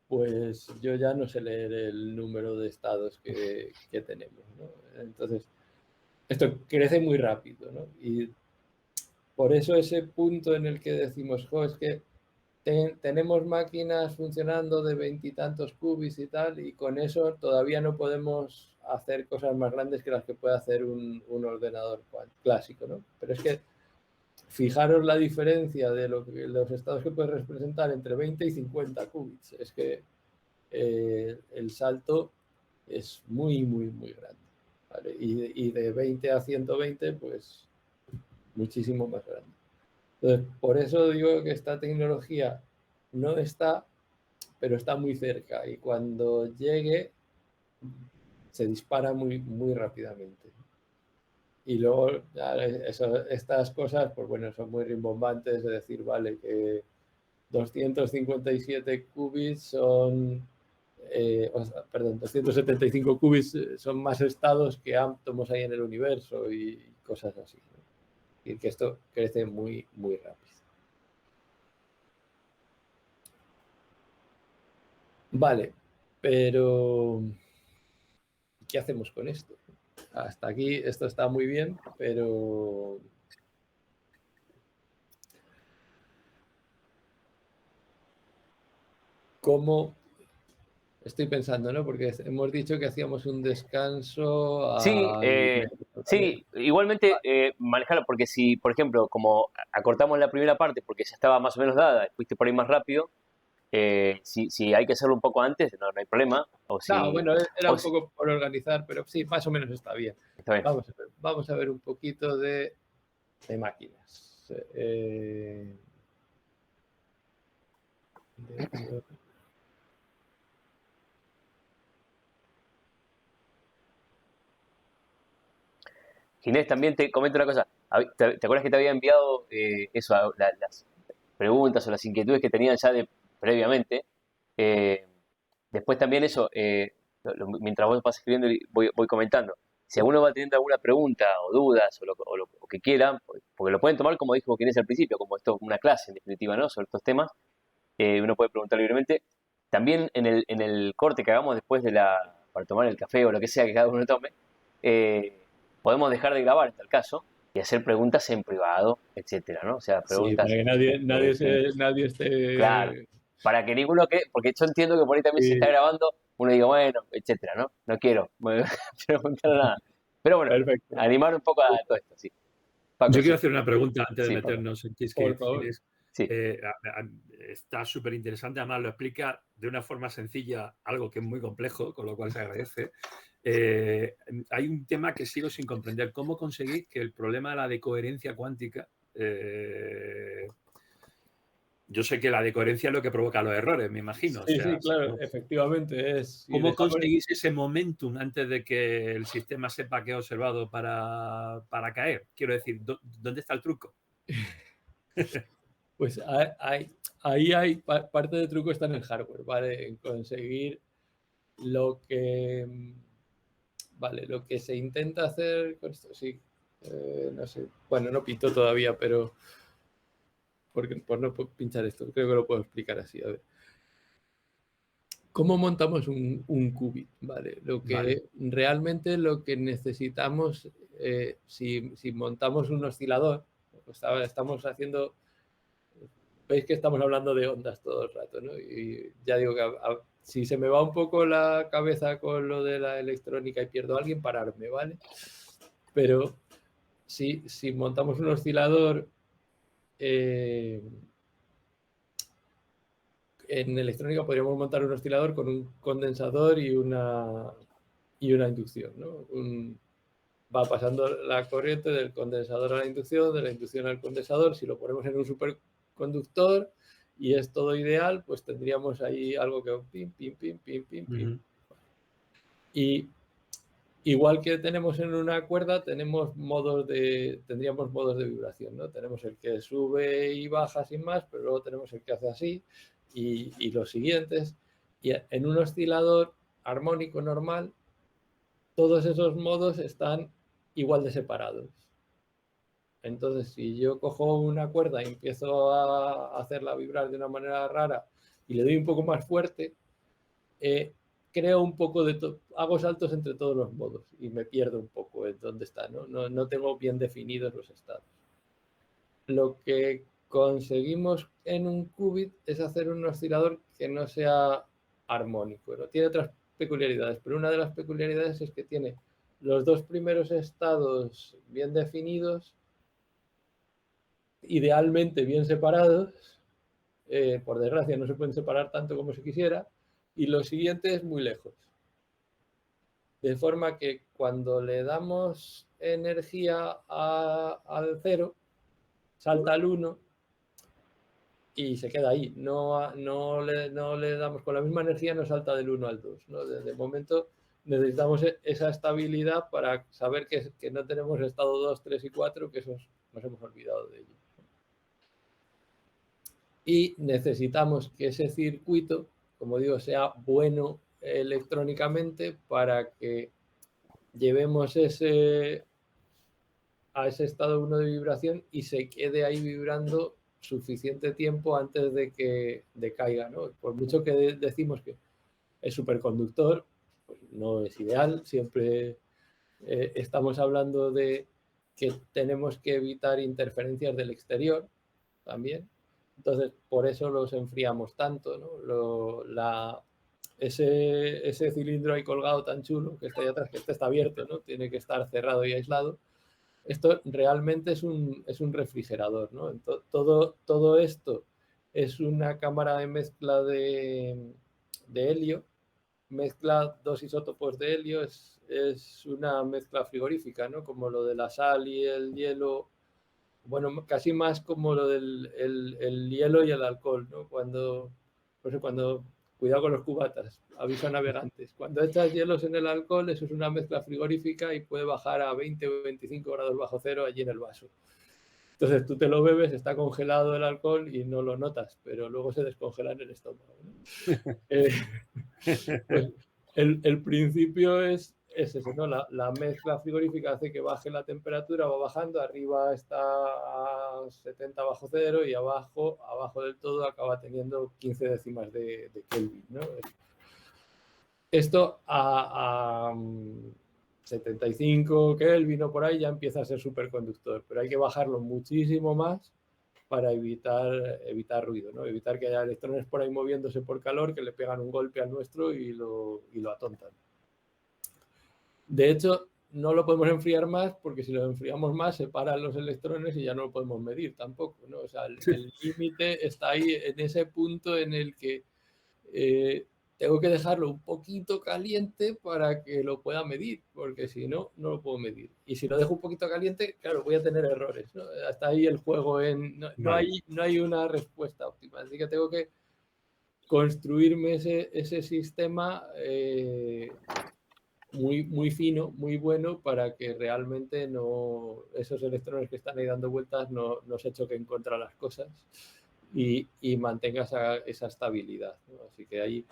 pues yo ya no sé leer el número de estados que tenemos, ¿no? Entonces, esto crece muy rápido, ¿no? Y por eso ese punto en el que decimos, jo, es que tenemos máquinas funcionando de 20 y tantos qubits y tal, y con eso todavía no podemos hacer cosas más grandes que las que puede hacer un ordenador clásico, ¿no? Pero es que fijaros la diferencia de los estados que puede representar entre 20 y 50 qubits. Es que el salto es muy, muy, muy grande, ¿vale? Y de 20 a 120, pues muchísimo más grande. Entonces, por eso digo que esta tecnología no está, pero está muy cerca, y cuando llegue se dispara muy, muy rápidamente. Y luego estas cosas, pues bueno, son muy rimbombantes, es decir, vale, que 257 qubits son, perdón, 275 qubits son más estados que átomos hay en el universo y cosas así, ¿no? Y que esto crece muy, muy rápido. Vale, pero ¿qué hacemos con esto? Hasta aquí esto está muy bien, pero ¿cómo? Estoy pensando, ¿no? Porque hemos dicho que hacíamos un descanso Sí, al medio, sí, ¿vale? igualmente manejarlo, porque si, por ejemplo, como acortamos la primera parte porque ya estaba más o menos dada, fuiste por ahí más rápido, si hay que hacerlo un poco antes, no hay problema. No, bueno, era O un si, poco por organizar, pero sí, más o menos está bien. está bien. Vamos a ver un poquito de máquinas. De hecho, Ginés, también te comento una cosa. ¿Te acuerdas que te había enviado eso, las preguntas o las inquietudes que tenían ya previamente? Eh, Después también eso, mientras vos vas escribiendo, voy comentando. Si alguno va teniendo alguna pregunta o dudas o que quiera, porque lo pueden tomar como dijo Ginés al principio, como esto es una clase en definitiva, ¿no? Sobre estos temas, uno puede preguntar libremente. También en el corte que hagamos después para tomar el café o lo que sea que cada uno tome, eh, podemos dejar de grabar en tal caso y hacer preguntas en privado, etcétera, ¿no? O sea, sí, para preguntas, que nadie, sin, nadie claro, esté... para que ninguno porque yo entiendo que por ahí también se está Sí, grabando, uno diga, bueno, etcétera, ¿no? No quiero preguntar nada. Pero bueno, perfecto. animar un poco a todo esto, sí. Paco, Yo quiero sí, hacer una pregunta antes de sí, Paco, meternos en Por Cheesecake favor. Finish. sí. Está súper interesante, además lo explica de una forma sencilla, algo que es muy complejo, con lo cual se agradece. Hay un tema que sigo sin comprender. ¿Cómo conseguís que el problema de la decoherencia cuántica... yo sé que la decoherencia es lo que provoca los errores, me imagino. O Sí, sea, sí, claro, efectivamente es. Y ¿cómo dejamos, conseguís ese momentum antes de que el sistema sepa que ha observado para caer? Quiero decir, ¿dónde está el truco? pues ahí hay parte del truco está en el hardware, ¿vale? En conseguir lo que, vale, lo que se intenta hacer con esto, sí, no sé, bueno, no pinto todavía, pero por no pinchar esto, creo que lo puedo explicar así, a ver. ¿Cómo montamos un qubit? ¿Vale? Vale. Realmente lo que necesitamos, si montamos un oscilador, pues estamos haciendo, veis que estamos hablando de ondas todo el rato, ¿no? Y ya digo que si se me va un poco la cabeza con lo de la electrónica y pierdo a alguien, pararme, ¿vale? Pero si montamos un oscilador, en electrónica podríamos montar un oscilador con un condensador y una inducción, ¿no? Va pasando la corriente del condensador a de la inducción al condensador. Si lo ponemos en un superconductor y es todo ideal, pues tendríamos ahí algo que pim, pim, pim, pim, pim, pim. Y igual que tenemos en una cuerda, tendríamos modos de vibración, ¿no? Tenemos el que sube y baja sin más, pero luego tenemos el que hace así y los siguientes. Y en un oscilador armónico normal, todos esos modos están igual de separados. Entonces, si yo cojo una cuerda y empiezo a hacerla vibrar de una manera rara y le doy un poco más fuerte, creo un poco hago saltos entre todos los modos y me pierdo un poco en dónde está, ¿no? No tengo bien definidos los estados. Lo que conseguimos en un qubit es hacer un oscilador que no sea armónico, ¿no? Tiene otras peculiaridades, pero una de las peculiaridades es que tiene los dos primeros estados bien definidos, idealmente bien separados, por desgracia no se pueden separar tanto como se quisiera, y los siguientes muy lejos. De forma que cuando le damos energía al 0, salta al 1 y se queda ahí. No le damos con la misma energía, no salta del 1 al 2. ¿No? De momento necesitamos esa estabilidad para saber que no tenemos estado 2, 3 y 4, que esos nos hemos olvidado de ello. Y necesitamos que ese circuito, como digo, sea bueno electrónicamente para que llevemos a ese estado 1 de vibración y se quede ahí vibrando suficiente tiempo antes de que decaiga, ¿no? Por mucho que decimos que es superconductor, pues no es ideal, siempre estamos hablando de que tenemos que evitar interferencias del exterior también. Entonces, por eso los enfriamos tanto, ¿no? ese cilindro ahí colgado tan chulo que está ahí atrás, que este está abierto, ¿no? Tiene que estar cerrado y aislado. Esto realmente es un refrigerador, ¿no? Todo esto es una cámara de mezcla de helio, mezcla dos isótopos de helio, es una mezcla frigorífica, ¿no? Como lo de la sal y el hielo, bueno, casi más como lo del el hielo y el alcohol, ¿no? Por eso cuando, cuidado con los cubatas, aviso a navegantes. Cuando echas hielos en el alcohol, eso es una mezcla frigorífica y puede bajar a 20 o 25 grados bajo cero allí en el vaso. Entonces tú te lo bebes, está congelado el alcohol y no lo notas, pero luego se descongela en el estómago, ¿no? Pues el principio es ese, ¿no? La mezcla frigorífica hace que baje la temperatura, va bajando, arriba está a 70 bajo cero y abajo del todo acaba teniendo 15 décimas de Kelvin, ¿no? Esto a 75 Kelvin o por ahí ya empieza a ser superconductor, pero hay que bajarlo muchísimo más para evitar ruido, ¿no? Evitar que haya electrones por ahí moviéndose por calor que le pegan un golpe al nuestro y lo atontan. De hecho, no lo podemos enfriar más porque si lo enfriamos más se paran los electrones y ya no lo podemos medir tampoco, ¿no? O sea, el límite está ahí en ese punto en el que tengo que dejarlo un poquito caliente para que lo pueda medir, porque si no, no lo puedo medir. Y si lo dejo un poquito caliente, claro, voy a tener errores, ¿no? Hasta ahí el juego, no hay una respuesta óptima. Así que tengo que construirme ese sistema muy fino, muy bueno, para que realmente no, esos electrones que están ahí dando vueltas no se choquen contra las cosas y mantenga esa estabilidad, ¿no? Así que ahí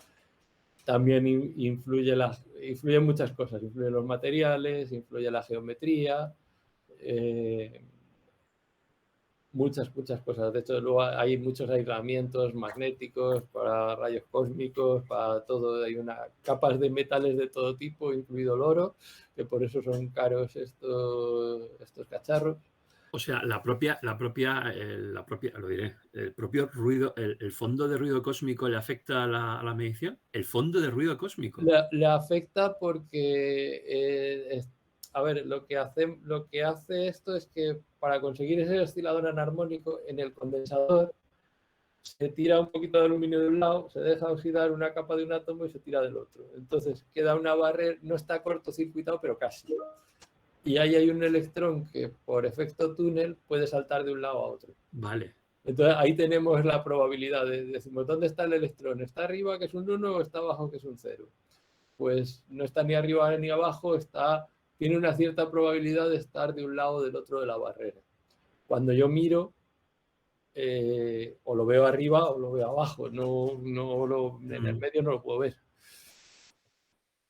también influyen muchas cosas, influyen los materiales, influye la geometría, muchas cosas. De hecho, luego hay muchos aislamientos magnéticos para rayos cósmicos, para todo. Hay capas de metales de todo tipo, incluido el oro, que por eso son caros estos cacharros. O sea, lo diré, el propio ruido, el fondo de ruido cósmico le afecta a la medición. El fondo de ruido cósmico. Le afecta porque, a ver, lo que hace esto es que para conseguir ese oscilador anarmónico en el condensador se tira un poquito de aluminio de un lado, se deja oxidar una capa de un átomo y se tira del otro. Entonces queda una barrera, no está cortocircuitado, pero casi. Y ahí hay un electrón que por efecto túnel puede saltar de un lado a otro. Vale. Entonces ahí tenemos la probabilidad decimos, ¿dónde está el electrón? ¿Está arriba que es un 1 o está abajo que es un 0? Pues no está ni arriba ni abajo, tiene una cierta probabilidad de estar de un lado o del otro de la barrera. Cuando yo miro, o lo veo arriba o lo veo abajo, en el medio no lo puedo ver.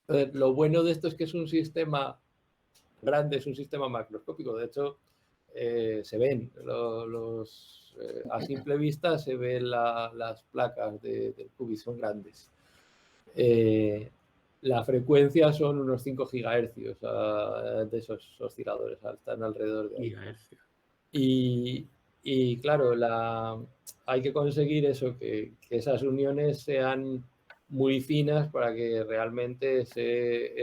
Entonces, lo bueno de esto es que es un sistema grande, es un sistema macroscópico. De hecho, se ven a simple vista se ven las placas del qubit, son grandes. La frecuencia son unos 5 gigahercios de esos osciladores, están alrededor de ahí. Y claro, hay que conseguir eso, que esas uniones sean muy finas para que realmente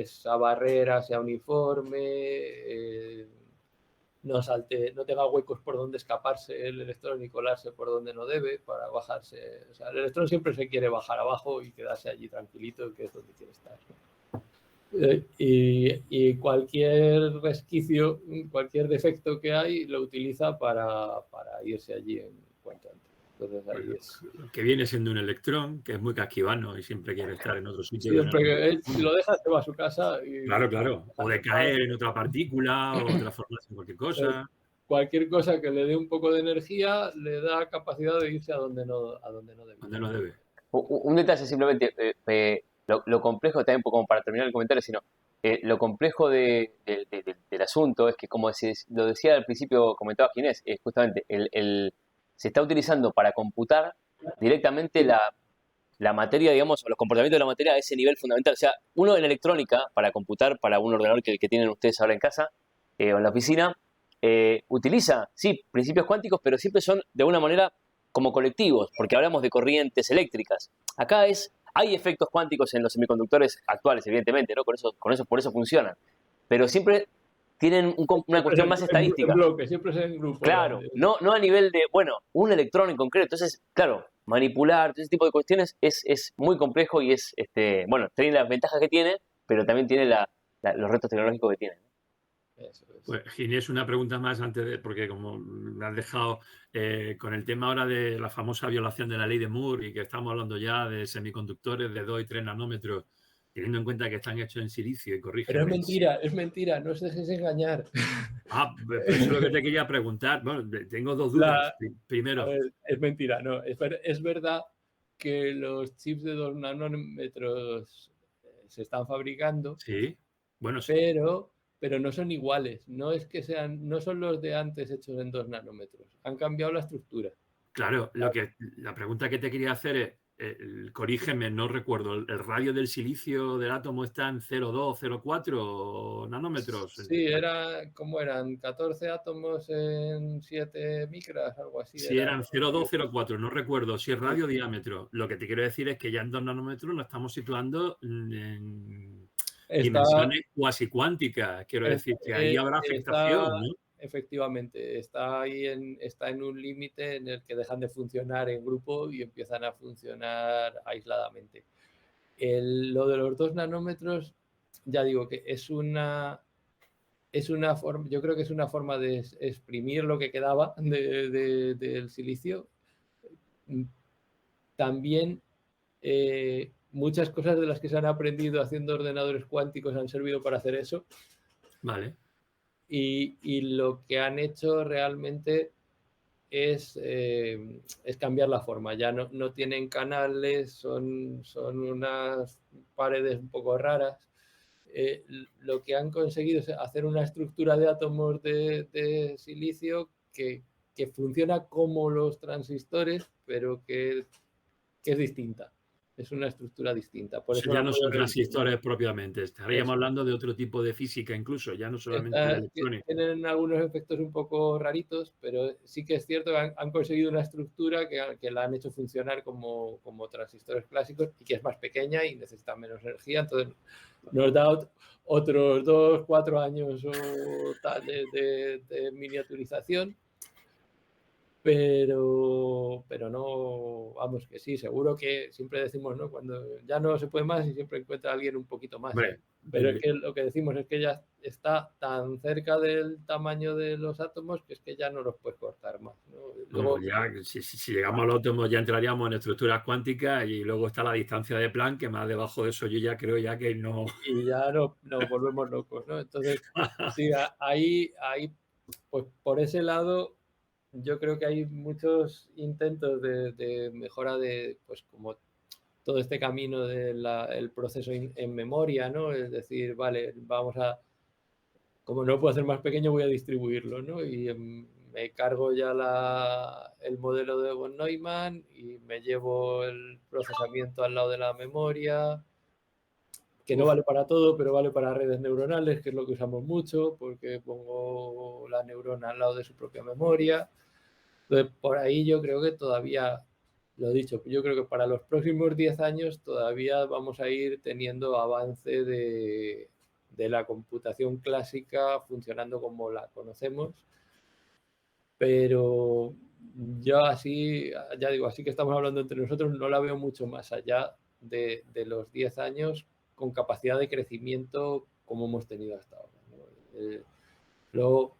esa barrera sea uniforme, no tenga huecos por donde escaparse el electrón y colarse por donde no debe para bajarse. O sea, el electrón siempre se quiere bajar abajo y quedarse allí tranquilito, que es donde quiere estar, ¿no? Y cualquier resquicio, cualquier defecto que hay, lo utiliza para irse allí en cuanto antes. Entonces, ahí es. Que viene siendo un electrón, que es muy casquivano y siempre quiere estar en otro sitio. Siempre si lo deja, se va a su casa. Claro. O de caer en otra partícula o transformarse en cualquier cosa. Cualquier cosa que le dé un poco de energía le da capacidad de irse a donde no debe. Donde no debe. Un detalle simplemente, lo complejo también, como para terminar el comentario, sino lo complejo del asunto es que, como lo decía al principio, comentaba Ginés, es justamente se está utilizando para computar directamente la materia, digamos, o los comportamientos de la materia a ese nivel fundamental. O sea, uno en electrónica, para computar, para un ordenador que tienen ustedes ahora en casa o en la oficina, utiliza, sí, principios cuánticos, pero siempre son de una manera como colectivos, porque hablamos de corrientes eléctricas. Acá es Hay efectos cuánticos en los semiconductores actuales, evidentemente, ¿no? Por eso funcionan. Pero siempre tienen una cuestión más estadística. En bloque, siempre es en grupo. Claro, no a nivel de, bueno, un electrón en concreto. Entonces, claro, manipular ese tipo de cuestiones es muy complejo y bueno, tiene las ventajas que tiene, pero también tiene los retos tecnológicos que tiene. Eso es. Pues, Ginés, una pregunta más antes de, porque como me has dejado con el tema ahora de la famosa violación de la ley de Moore y que estamos hablando ya de semiconductores de 2 y 3 nanómetros, teniendo en cuenta que están hechos en silicio, y corrígeme. Pero es mentira, no os dejes engañar. Pues eso es lo que te quería preguntar. Bueno, tengo dos dudas. Primero, A ver, es mentira, no. Es verdad que los chips de 2 nanómetros se están fabricando, sí, bueno, sí. pero no son iguales. No son los de antes hechos en 2 nanómetros. Han cambiado la estructura. Claro, la pregunta que te quería hacer es, corrígeme, no recuerdo, ¿el radio del silicio del átomo está en 0,2, 0,4 nanómetros? Sí, ¿cómo eran? 14 átomos en 7 micras, algo así. Sí, eran 0,2, 0,4, no recuerdo si es radio o diámetro. Lo que te quiero decir es que ya en 2 nanómetros nos estamos situando en dimensiones cuasi cuánticas. Quiero decir que ahí habrá afectación, ¿no? Efectivamente, está en un límite en el que dejan de funcionar en grupo y empiezan a funcionar aisladamente. Lo de los 2 nanómetros, ya digo que es una forma, yo creo que es una forma de exprimir lo que quedaba del silicio. También muchas cosas de las que se han aprendido haciendo ordenadores cuánticos han servido para hacer eso. Vale. Y lo que han hecho realmente es cambiar la forma. Ya no tienen canales, son unas paredes un poco raras. Lo que han conseguido es hacer una estructura de átomos de silicio que funciona como los transistores, pero que es distinta. Es una estructura distinta. Por eso ya no son transistores propiamente. Estaríamos hablando de otro tipo de física incluso, ya no solamente de electrónica. Tienen algunos efectos un poco raritos, pero sí que es cierto que han conseguido una estructura que la han hecho funcionar como transistores clásicos y que es más pequeña y necesita menos energía. Entonces nos da otros 2, 4 años o tal de miniaturización. Pero no, vamos, que sí, seguro que siempre decimos, ¿no? Cuando ya no se puede más y siempre encuentra alguien un poquito más. Pero es que lo que decimos es que ya está tan cerca del tamaño de los átomos que es que ya no los puedes cortar más, ¿no? Luego, ya, si llegamos al átomo ya entraríamos en estructuras cuánticas y luego está la distancia de Planck, que más debajo de eso yo ya creo ya que no... Y ya nos volvemos locos, ¿no? Entonces, sí, ahí, pues por ese lado... Yo creo que hay muchos intentos de mejora de, pues como todo este camino del proceso en memoria, ¿no? Es decir, vale, como no lo puedo hacer más pequeño, voy a distribuirlo, ¿no? Y me cargo ya el modelo de von Neumann y me llevo el procesamiento al lado de la memoria, que no vale para todo, pero vale para redes neuronales, que es lo que usamos mucho, porque pongo la neurona al lado de su propia memoria. Entonces, por ahí yo creo que todavía, lo dicho, yo creo que para los próximos 10 años todavía vamos a ir teniendo avance de la computación clásica funcionando como la conocemos. Pero yo así, ya digo, así que estamos hablando entre nosotros, no la veo mucho más allá de los 10 años con capacidad de crecimiento como hemos tenido hasta ahora, ¿no? Luego,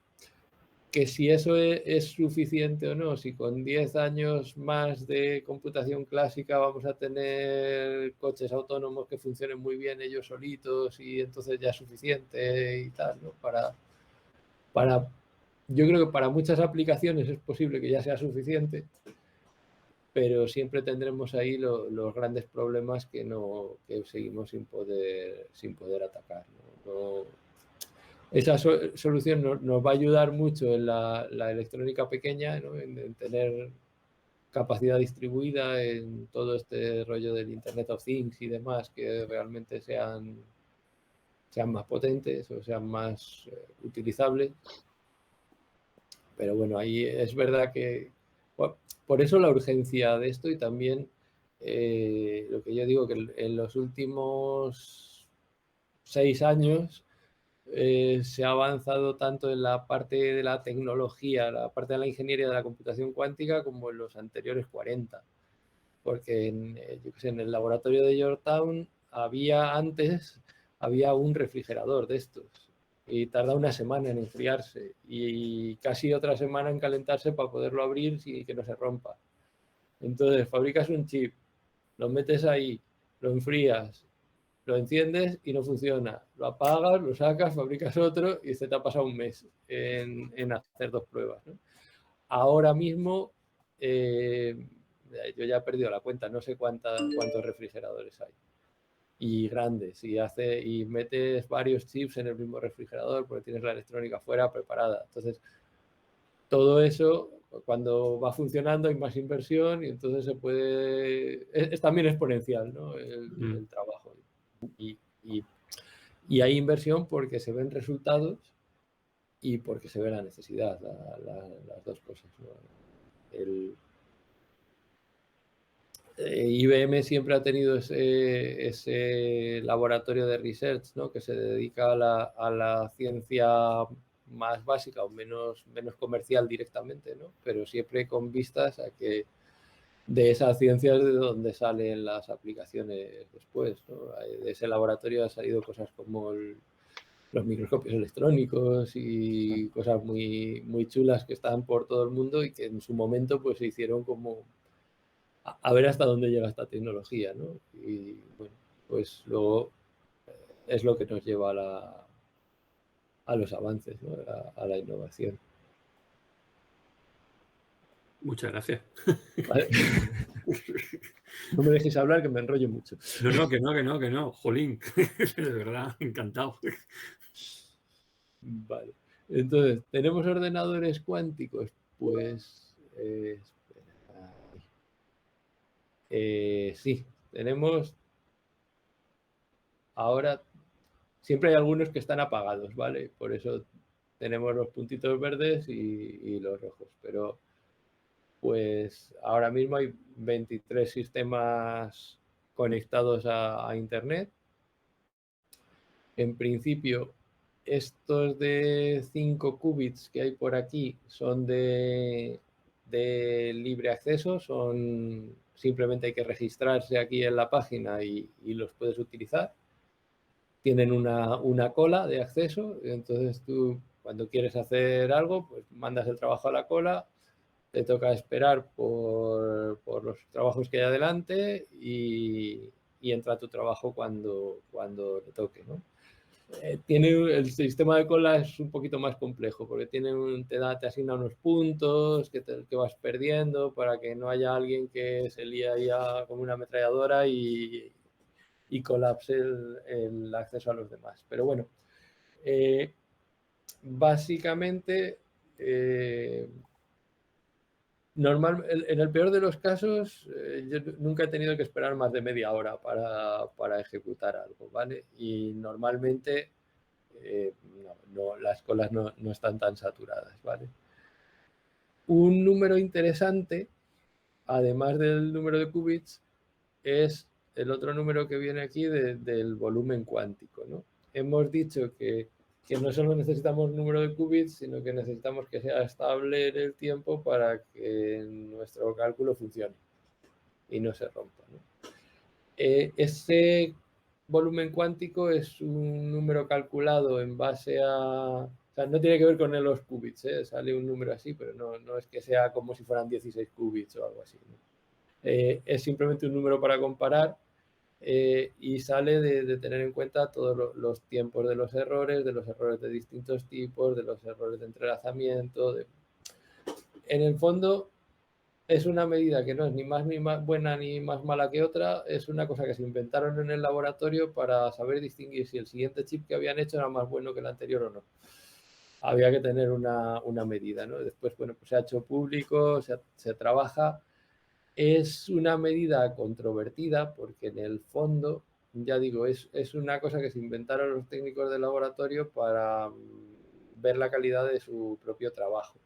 que si eso es suficiente o no, si con 10 años más de computación clásica vamos a tener coches autónomos que funcionen muy bien ellos solitos y entonces ya es suficiente y tal, ¿no? Yo creo que para muchas aplicaciones es posible que ya sea suficiente, pero siempre tendremos ahí los grandes problemas que seguimos sin poder atacar, ¿no? Esa solución nos va a ayudar mucho en la electrónica pequeña, ¿no? en tener capacidad distribuida en todo este rollo del Internet of Things y demás, que realmente sean más potentes o sean más utilizables. Pero bueno, ahí es verdad que por eso la urgencia de esto y también lo que yo digo, que en los últimos 6 años se ha avanzado tanto en la parte de la tecnología, la parte de la ingeniería de la computación cuántica, como en los anteriores 40. Porque yo qué sé, en el laboratorio de Georgetown había un refrigerador de estos y tarda una semana en enfriarse y casi otra semana en calentarse para poderlo abrir sin que no se rompa. Entonces fabricas un chip, lo metes ahí, lo enfrías, lo enciendes y no funciona. Lo apagas, lo sacas, fabricas otro y se te ha pasado un mes en hacer 2 pruebas, ¿no? Ahora mismo, yo ya he perdido la cuenta, no sé cuántos refrigeradores hay. Y grandes, y metes varios chips en el mismo refrigerador porque tienes la electrónica fuera preparada. Entonces, todo eso, cuando va funcionando, hay más inversión y entonces se puede. Es también exponencial, ¿no? El trabajo. Y hay inversión porque se ven resultados y porque se ve la necesidad, las dos cosas, ¿no? IBM siempre ha tenido ese laboratorio de research, ¿no? Que se dedica a la ciencia más básica o menos comercial directamente, ¿no? Pero siempre con vistas a que de esa ciencia es de donde salen las aplicaciones después, ¿no? De ese laboratorio han salido cosas como los microscopios electrónicos y cosas muy, muy chulas que están por todo el mundo y que en su momento pues se hicieron como a ver hasta dónde llega esta tecnología, ¿no? Y bueno, pues luego es lo que nos lleva a los avances, ¿no? A la innovación. Muchas gracias. ¿Vale? No me dejéis hablar, que me enrollo mucho. No, que no. Jolín, de verdad, encantado. Vale. Entonces, ¿tenemos ordenadores cuánticos? Pues, sí, tenemos. Ahora, siempre hay algunos que están apagados, ¿vale? Por eso tenemos los puntitos verdes y los rojos. Pero, pues, ahora mismo hay 23 sistemas conectados a Internet. En principio, estos de 5 qubits que hay por aquí son de libre acceso, simplemente hay que registrarse aquí en la página y los puedes utilizar. Tienen una cola de acceso, entonces tú cuando quieres hacer algo, pues mandas el trabajo a la cola, te toca esperar por los trabajos que hay adelante y entra tu trabajo cuando le toque, ¿no? El sistema de cola es un poquito más complejo porque te asigna unos puntos que vas perdiendo para que no haya alguien que se lía ya como una ametralladora y colapse el acceso a los demás. Pero bueno, básicamente, en el peor de los casos, yo nunca he tenido que esperar más de media hora para ejecutar algo, ¿vale? Y normalmente las colas no están tan saturadas, ¿vale? Un número interesante, además del número de qubits, es el otro número que viene aquí del volumen cuántico, ¿no? Hemos dicho que no solo necesitamos un número de qubits, sino que necesitamos que sea estable en el tiempo para que nuestro cálculo funcione y no se rompa, ¿no? Ese volumen cuántico es un número calculado en base a. O sea, no tiene que ver con los qubits, sale un número así, pero no es que sea como si fueran 16 qubits o algo así, ¿no? Es simplemente un número para comparar y sale de tener en cuenta todos los tiempos de los errores de distintos tipos, de los errores de entrelazamiento. En el fondo, es una medida que no es ni más buena ni más mala que otra, es una cosa que se inventaron en el laboratorio para saber distinguir si el siguiente chip que habían hecho era más bueno que el anterior o no. Había que tener una medida, ¿no? Después, bueno, pues se ha hecho público, se trabaja. Es una medida controvertida porque en el fondo, ya digo, es una cosa que se inventaron los técnicos del laboratorio para ver la calidad de su propio trabajo.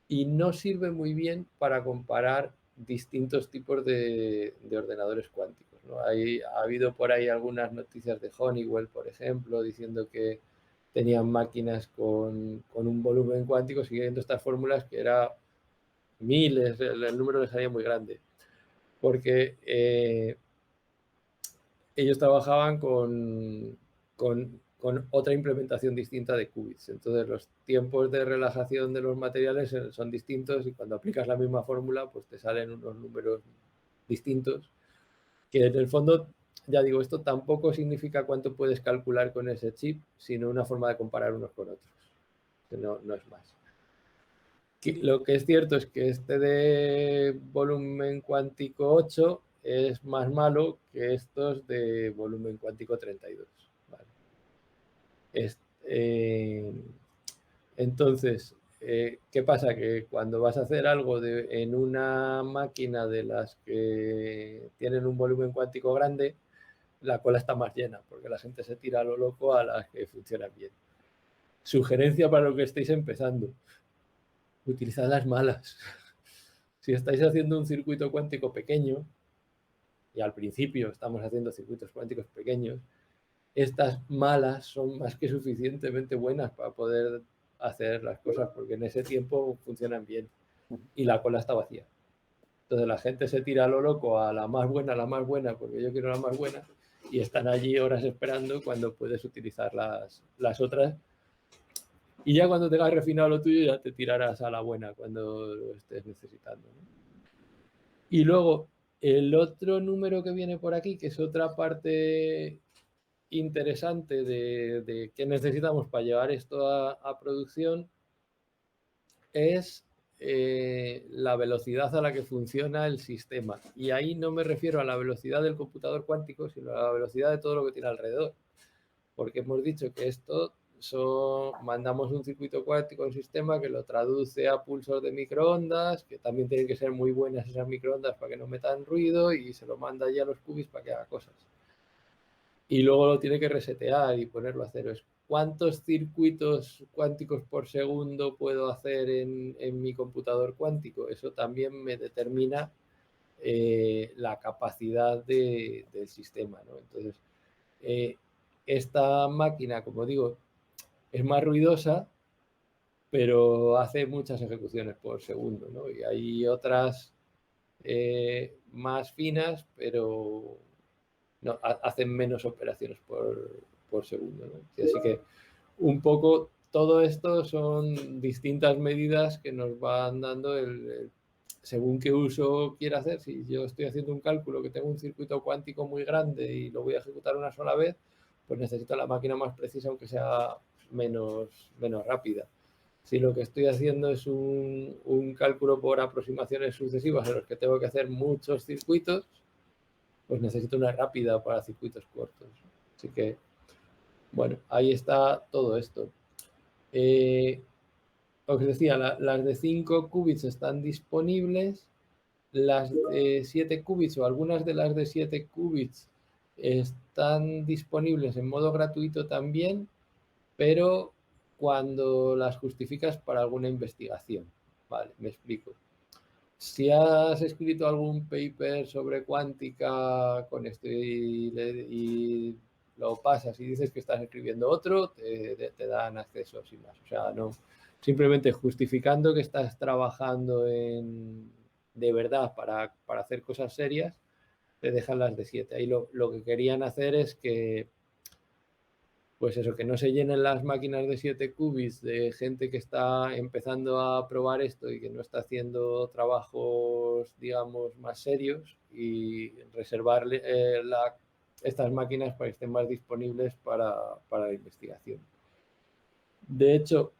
Y no sirve muy bien para comparar distintos tipos de ordenadores cuánticos, ¿no? Ha habido por ahí algunas noticias de Honeywell, por ejemplo, diciendo que tenían máquinas con un volumen cuántico siguiendo estas fórmulas que era miles, el número les salía muy grande, porque ellos trabajaban con otra implementación distinta de qubits. Entonces los tiempos de relajación de los materiales son distintos y cuando aplicas la misma fórmula pues te salen unos números distintos, que en el fondo, ya digo, esto tampoco significa cuánto puedes calcular con ese chip, sino una forma de comparar unos con otros. No es más. Lo que es cierto es que este de volumen cuántico 8 es más malo que estos de volumen cuántico 32. ¿Vale? Entonces, ¿qué pasa? Que cuando vas a hacer algo en una máquina de las que tienen un volumen cuántico grande, la cola está más llena, porque la gente se tira a lo loco a las que funcionan bien. Sugerencia para lo que estéis empezando. Utilizad las malas. Si estáis haciendo un circuito cuántico pequeño, y al principio estamos haciendo circuitos cuánticos pequeños, estas malas son más que suficientemente buenas para poder hacer las cosas, porque en ese tiempo funcionan bien y la cola está vacía. Entonces la gente se tira a lo loco a la más buena, porque yo quiero la más buena, y están allí horas esperando cuando puedes utilizar las otras. Y ya cuando tengas refinado lo tuyo, ya te tirarás a la buena cuando lo estés necesitando, ¿no? Y luego, el otro número que viene por aquí, que es otra parte interesante de qué necesitamos para llevar esto a producción, es la velocidad a la que funciona el sistema. Y ahí no me refiero a la velocidad del computador cuántico, sino a la velocidad de todo lo que tiene alrededor. Porque hemos dicho que esto mandamos un circuito cuántico a un sistema que lo traduce a pulsos de microondas, que también tienen que ser muy buenas esas microondas para que no metan ruido, y se lo manda ya a los qubits para que haga cosas. Y luego lo tiene que resetear y ponerlo a cero. ¿Cuántos circuitos cuánticos por segundo puedo hacer en mi computador cuántico? Eso también me determina la capacidad del sistema, ¿no? Entonces, esta máquina, como digo, es más ruidosa, pero hace muchas ejecuciones por segundo, ¿no? Y hay otras más finas, pero no, hacen menos operaciones por segundo, ¿no? Así que un poco todo esto son distintas medidas que nos van dando según qué uso quiera hacer. Si yo estoy haciendo un cálculo que tengo un circuito cuántico muy grande y lo voy a ejecutar una sola vez, pues necesito la máquina más precisa, aunque sea menos rápida. Si lo que estoy haciendo es un cálculo por aproximaciones sucesivas en los que tengo que hacer muchos circuitos, pues necesito una rápida para circuitos cortos. Así que, bueno, ahí está todo esto. Os decía, las de 5 qubits están disponibles, las de 7 qubits o algunas de las de 7 qubits están disponibles en modo gratuito también, pero cuando las justificas para alguna investigación. Vale, me explico. Si has escrito algún paper sobre cuántica con esto y lo pasas y dices que estás escribiendo otro, te dan acceso sin más. O sea, no, simplemente justificando que estás trabajando de verdad para hacer cosas serias, te dejan las de 7. Ahí lo que querían hacer es que, pues eso, que no se llenen las máquinas de 7 qubits de gente que está empezando a probar esto y que no está haciendo trabajos, digamos, más serios, y reservar estas máquinas para que estén más disponibles para la investigación. De hecho,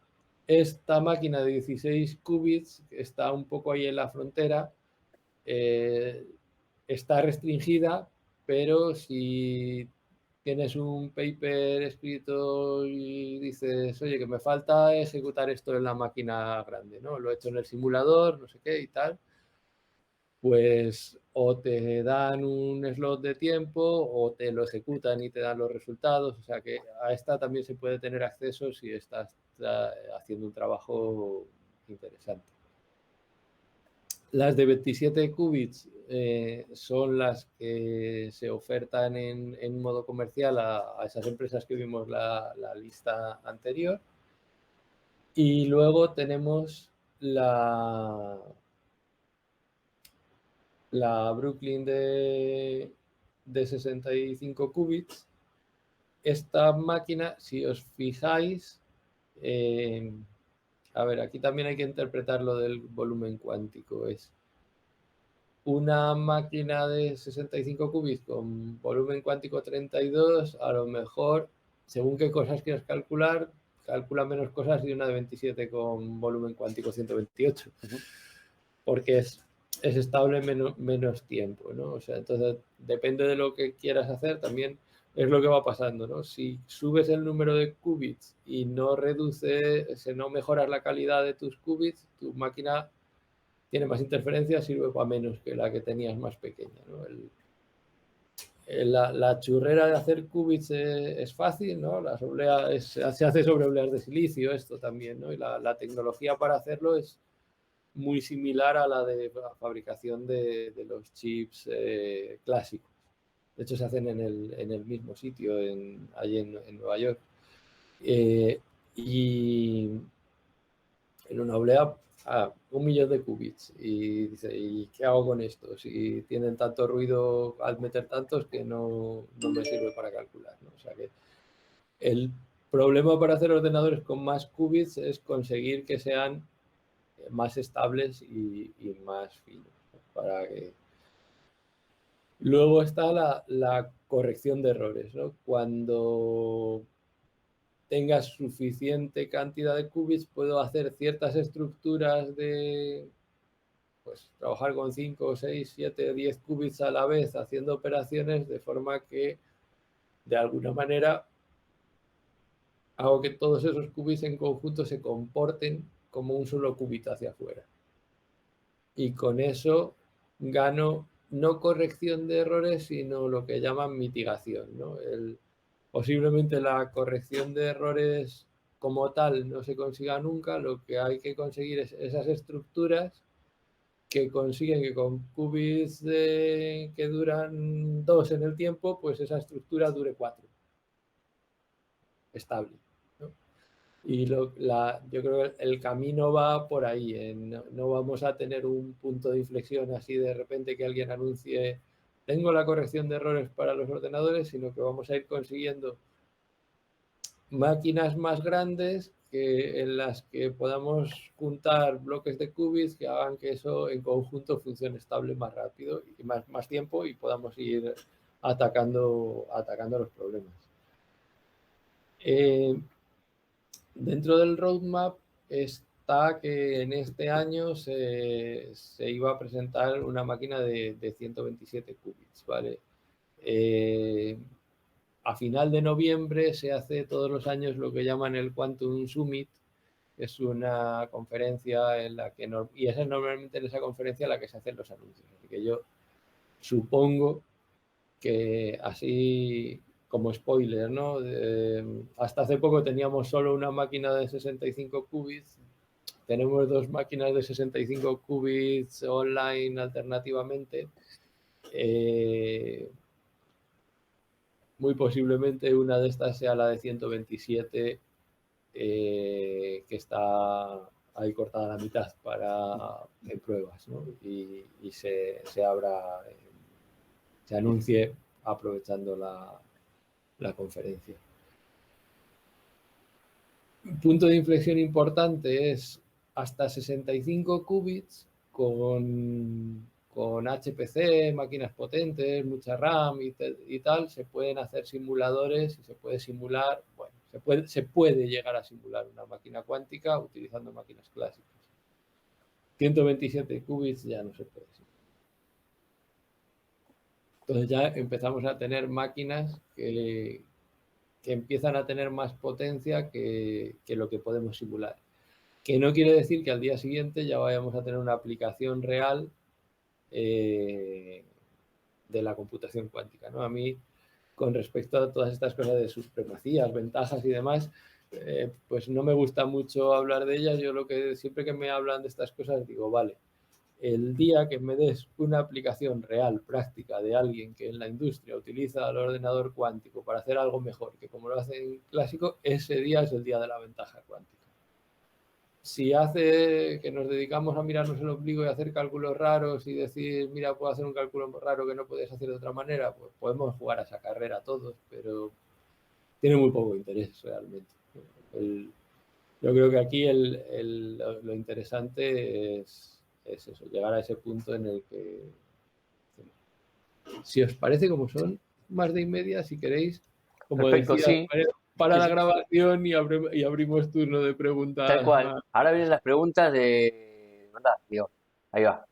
esta máquina de 16 qubits está un poco ahí en la frontera, está restringida, pero si tienes un paper escrito y dices, oye, que me falta ejecutar esto en la máquina grande, ¿no? Lo he hecho en el simulador, no sé qué y tal, pues o te dan un slot de tiempo o te lo ejecutan y te dan los resultados. O sea que a esta también se puede tener acceso si estás haciendo un trabajo interesante. Las de 27 qubits son las que se ofertan en modo comercial a esas empresas que vimos la lista anterior. Y luego tenemos la Brooklyn de 65 qubits. Esta máquina, si os fijáis, a ver, aquí también hay que interpretar lo del volumen cuántico. Es una máquina de 65 qubits con volumen cuántico 32, a lo mejor, según qué cosas quieras calcular, calcula menos cosas de una de 27 con volumen cuántico 128. Porque es estable menos tiempo, ¿no? O sea, entonces depende de lo que quieras hacer, también es lo que va pasando, ¿no? Si subes el número de qubits y no no mejoras la calidad de tus qubits, tu máquina tiene más interferencias, sirve para menos que la que tenías más pequeña, ¿no? La churrera de hacer qubits es fácil, ¿no? Se hace sobre obleas de silicio esto también, ¿no? Y la tecnología para hacerlo es muy similar a la de la fabricación de los chips clásicos. De hecho, se hacen en el mismo sitio, allí en Nueva York. Y en una oblea, 1 millón de qubits. Y dice, ¿y qué hago con esto? Si tienen tanto ruido al meter tantos que no me sirve para calcular, ¿no? O sea que el problema para hacer ordenadores con más qubits es conseguir que sean más estables y más finos, ¿no? Para que... Luego está la corrección de errores, ¿no? Cuando tengas suficiente cantidad de qubits, puedo hacer ciertas estructuras de, pues, trabajar con 5, 6, 7, 10 qubits a la vez haciendo operaciones de forma que, de alguna manera, hago que todos esos qubits en conjunto se comporten como un solo qubit hacia afuera. Y con eso gano no corrección de errores, sino lo que llaman mitigación, ¿no? Posiblemente la corrección de errores como tal no se consiga nunca, lo que hay que conseguir es esas estructuras que consiguen que con qubits que duran 2 en el tiempo, pues esa estructura dure 4. Estable, ¿no? Y yo creo que el camino va por ahí. No vamos a tener un punto de inflexión así de repente que alguien anuncie tengo la corrección de errores para los ordenadores, sino que vamos a ir consiguiendo máquinas más grandes en las que podamos juntar bloques de qubits que hagan que eso en conjunto funcione estable más rápido y más tiempo y podamos ir atacando los problemas. Dentro del roadmap está que en este año se iba a presentar una máquina de 127 qubits, ¿vale? A final de noviembre se hace todos los años lo que llaman el Quantum Summit, que es una conferencia en la que, y es normalmente en esa conferencia en la que se hacen los anuncios. Así que yo supongo que así como spoiler, ¿no? Hasta hace poco teníamos solo una máquina de 65 qubits, tenemos 2 máquinas de 65 qubits online alternativamente. Muy posiblemente una de estas sea la de 127, que está ahí cortada a la mitad en pruebas, ¿no? Y se abra, se anuncie aprovechando la conferencia. Un punto de inflexión importante es hasta 65 qubits con HPC, máquinas potentes, mucha RAM y tal, se pueden hacer simuladores y se puede simular, bueno, se puede llegar a simular una máquina cuántica utilizando máquinas clásicas. 127 qubits ya no se puede simular. Entonces ya empezamos a tener máquinas que empiezan a tener más potencia que lo que podemos simular. Que no quiere decir que al día siguiente ya vayamos a tener una aplicación real de la computación cuántica, ¿no? A mí, con respecto a todas estas cosas de supremacías, ventajas y demás, pues no me gusta mucho hablar de ellas. Yo siempre que me hablan de estas cosas digo, vale, el día que me des una aplicación real, práctica, de alguien que en la industria utiliza el ordenador cuántico para hacer algo mejor que como lo hace en clásico, ese día es el día de la ventaja cuántica. Si hace que nos dedicamos a mirarnos el ombligo y hacer cálculos raros y decir, mira, puedo hacer un cálculo raro que no puedes hacer de otra manera, pues podemos jugar a esa carrera todos, pero tiene muy poco interés realmente. Yo creo que aquí lo interesante es eso, llegar a ese punto en el que, si os parece como son, más de y media, si queréis, como Perfecto, decía, sí. para Sí, la sí. grabación y abrimos turno de preguntas. Tal cual. Ahora vienen las preguntas de... ¿Verdad? Digo, ahí va.